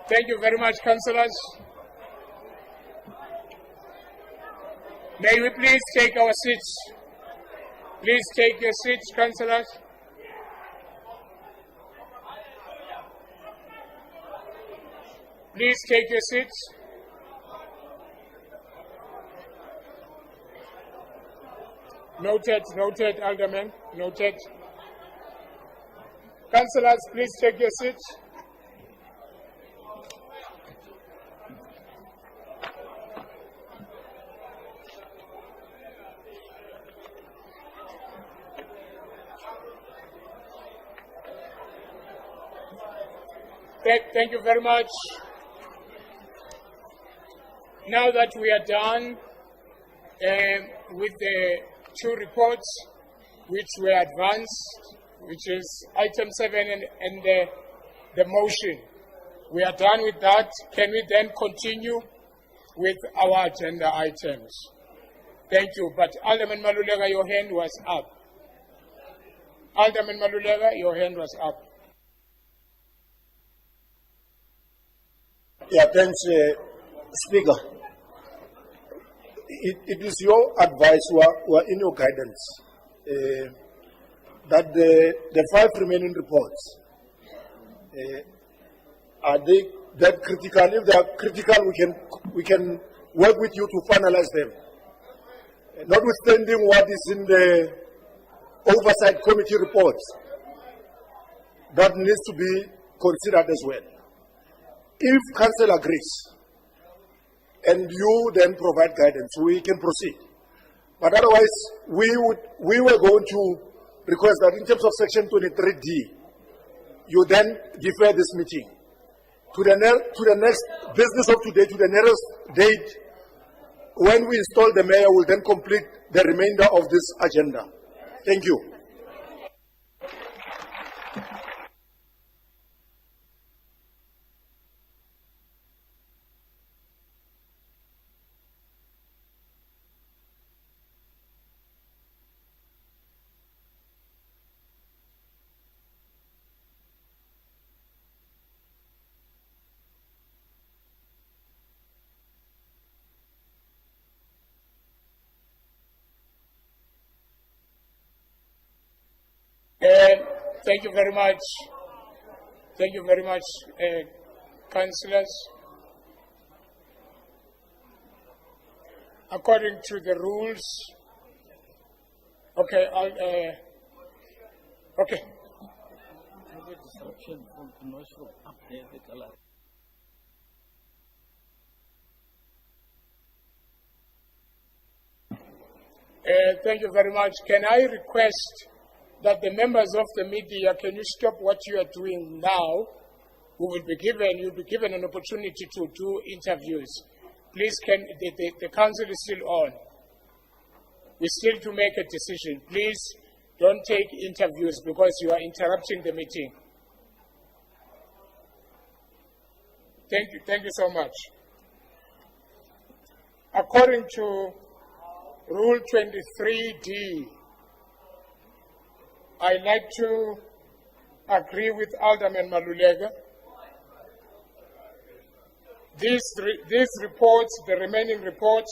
Thank you very much, councillors. May we please take our seats? Please take your seats, councillors. Please take your seats. Noted, Alderman, noted. Councillors, please take your seats. Thank you very much. Now that we are done with the two reports which were advanced, which is item 7 and the motion. We are done with that. Can we then continue with our agenda items? Thank you. But Alderman Malulega, your hand was up. Alderman Malulega, your hand was up. Yeah, thanks, Speaker. It is your advice or in your guidance that the 5 remaining reports are they that critical? If they are critical, we can work with you to finalize them. Notwithstanding what is in the oversight committee reports, that needs to be considered as well. If council agrees, and you then provide guidance, we can proceed. But otherwise, we were going to request that in terms of section 23D, you then defer this meeting to the next business of today, to the nearest date. When we install the mayor, we'll then complete the remainder of this agenda. Thank you. Thank you very much. Thank you very much, councillors. According to the rules, okay, okay. Thank you very much. Can I request that the members of the media, can you stop what you are doing now? You'll be given an opportunity to do interviews. Please, the council is still on. We still to make a decision. Please don't take interviews because you are interrupting the meeting. Thank you so much. According to Rule 23D, I like to agree with Alderman Malulega. These reports, the remaining reports,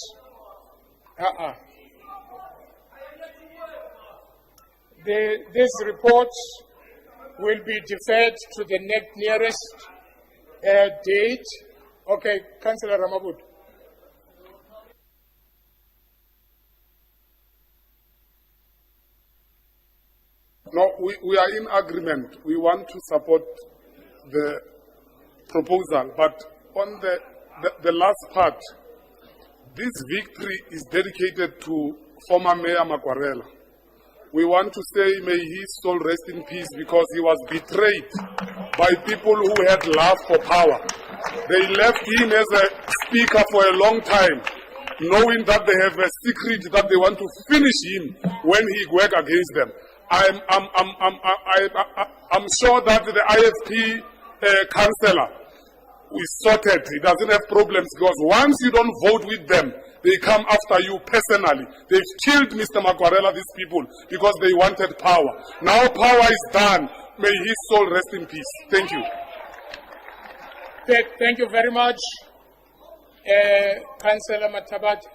these reports will be deferred to the nearest date. Okay, Councillor Ramabud. No, we are in agreement. We want to support the proposal, but on the last part, this victory is dedicated to former Mayor Makwarela. We want to say may his soul rest in peace because he was betrayed by people who had love for power. They left him as a speaker for a long time, knowing that they have a secret that they want to finish him when he works against them. I'm sure that the IFP councillor is sorted. He doesn't have problems because once you don't vote with them, they come after you personally. They've killed Mr. Makwarela, these people, because they wanted power. Now power is done. May his soul rest in peace. Thank you. Thank you very much, Councillor Mathabati.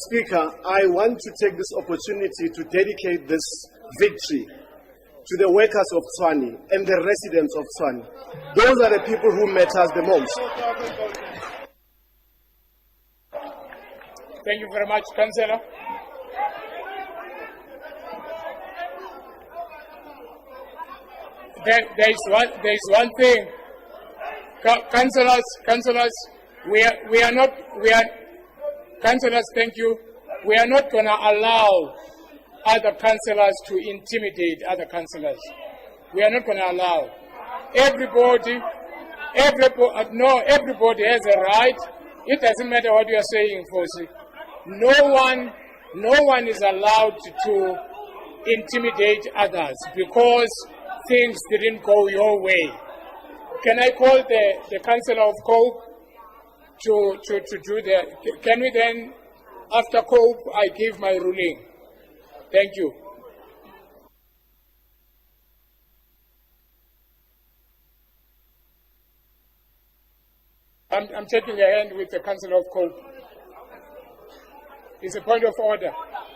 Speaker, I want to take this opportunity to dedicate this victory to the workers of Tshwane and the residents of Tshwane. Those are the people who matter the most. Thank you very much, Councillor. There is one thing, councillors. Councillors, thank you. We are not going to allow other councillors to intimidate other councillors. We are not going to allow. Everybody has a right. It doesn't matter what you are saying, Fosi. No one is allowed to intimidate others because things didn't go your way. Can I call the Councillor of Cope to do that? Can we then, after Cope, I give my ruling? Thank you. I'm taking a hand with the Councillor of Cope. It's a point of order.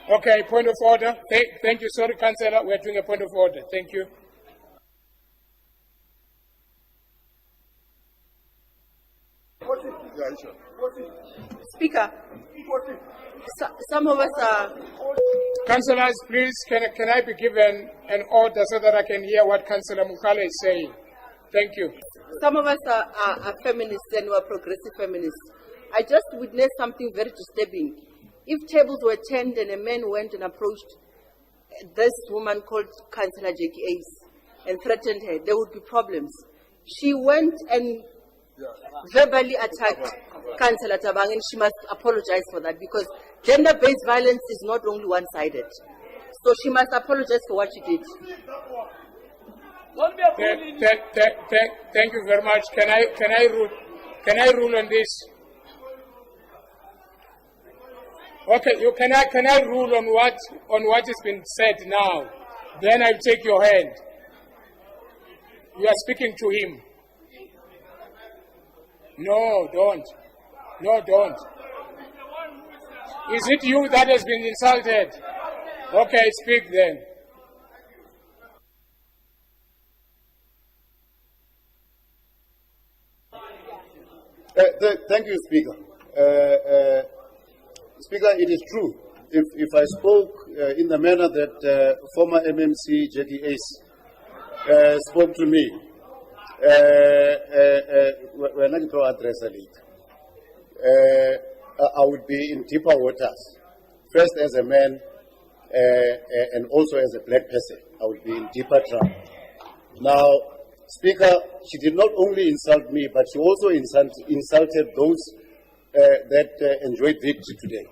Okay, point of order. Thank you. Sorry, Councillor. We're doing a point of order. Thank you. Speaker, some of us are... Councillors, please, can I be given an order so that I can hear what Councillor Mukala is saying? Thank you. Some of us are feminists and we're progressive feminists. I just witnessed something very disturbing. If tables were turned and a man went and approached this woman called Councillor Jackie Ace and threatened her, there would be problems. She went and verbally attacked Councillor Tabang, and she must apologize for that because gender-based violence is not only one-sided. So she must apologize for what she did. Thank you very much. Can I rule on this? Okay, can I rule on what has been said now? Then I'll take your hand. You are speaking to him. No, don't. No, don't. Is it you that has been insulted? Okay, speak then. Thank you, Speaker. Speaker, it is true. If I spoke in the manner that former MMC Jackie Ace spoke to me, we're not going to address it. I would be in deeper waters. First as a man and also as a black person, I would be in deeper trouble. Now, Speaker, she did not only insult me, but she also insulted those that enjoyed victory today.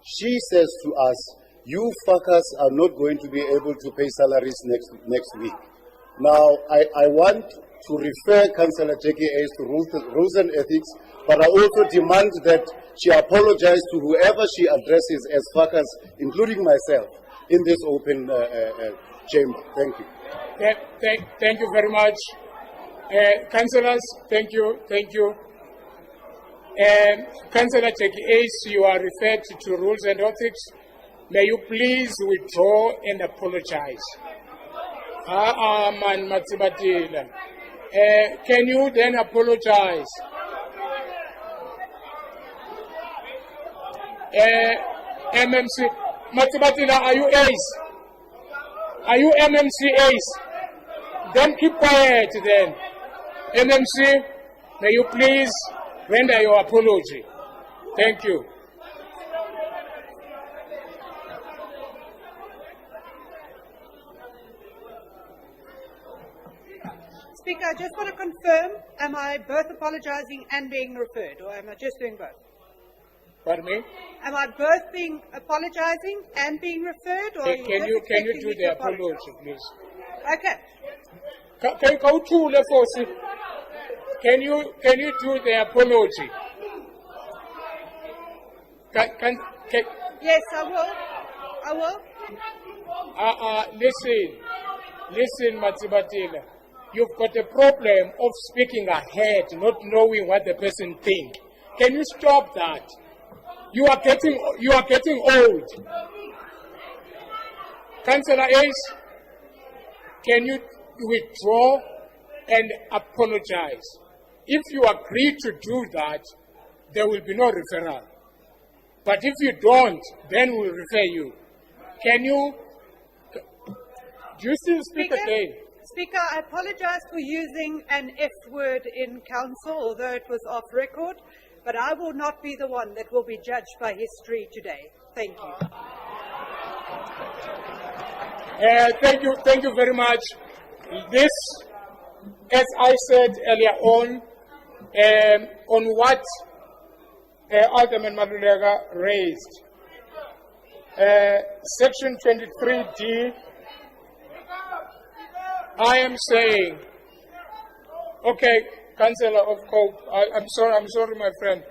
She says to us, you fuckers are not going to be able to pay salaries next week. Now, I want to refer Councillor Jackie Ace to rules and ethics, but I also demand that she apologize to whoever she addresses as fuckers, including myself, in this open chamber. Thank you. Thank you very much. Councillors, thank you. Councillor Jackie Ace, you are referred to rules and ethics. May you please withdraw and apologize. Man Matsibatila. Can you then apologize? MMC Matsibatila, are you Ace? Are you MMC Ace? Then keep quiet then. MMC, may you please render your apology. Thank you. Speaker, I just want to confirm, am I both apologizing and being referred, or am I just doing both? Pardon me? Am I both being apologizing and being referred, or are you Can you expecting do me the to apologize? apology, please? Okay. Can you do the apology? Can Yes, I will. I will. Listen, Matsibatila. You've got a problem of speaking ahead, not knowing what the person thinks. Can you stop that? You are getting old. Councillor Ace, can you withdraw and apologize? If you agree to do that, there will be no referral. But if you don't, then we'll refer you. Do you still speak again? Speaker, I apologize for using an F word in council, although it was off record, but I will not be the one that will be judged by history today. Thank you. Thank you very much. This, as I said earlier on what Alderman Malulega raised, Section 23D, I am saying, okay, Councillor of Cope, I'm sorry, my friend.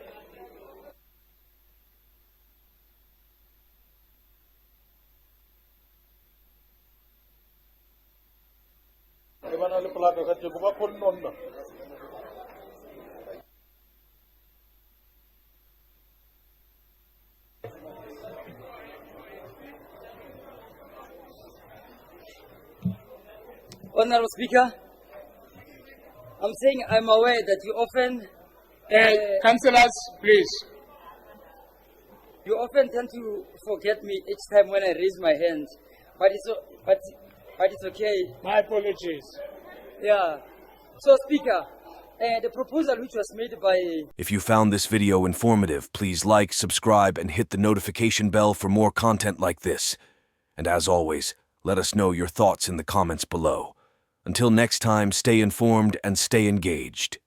Honorable Speaker, I'm saying I'm aware that you often... Councillors, please. You often tend to forget me each time when I raise my hand, but it's okay. My apologies. Yeah. So, Speaker, the proposal which was made by... If you found this video informative, please like, subscribe, and hit the notification bell for more content like this. And as always, let us know your thoughts in the comments below. Until next time, stay informed and stay engaged.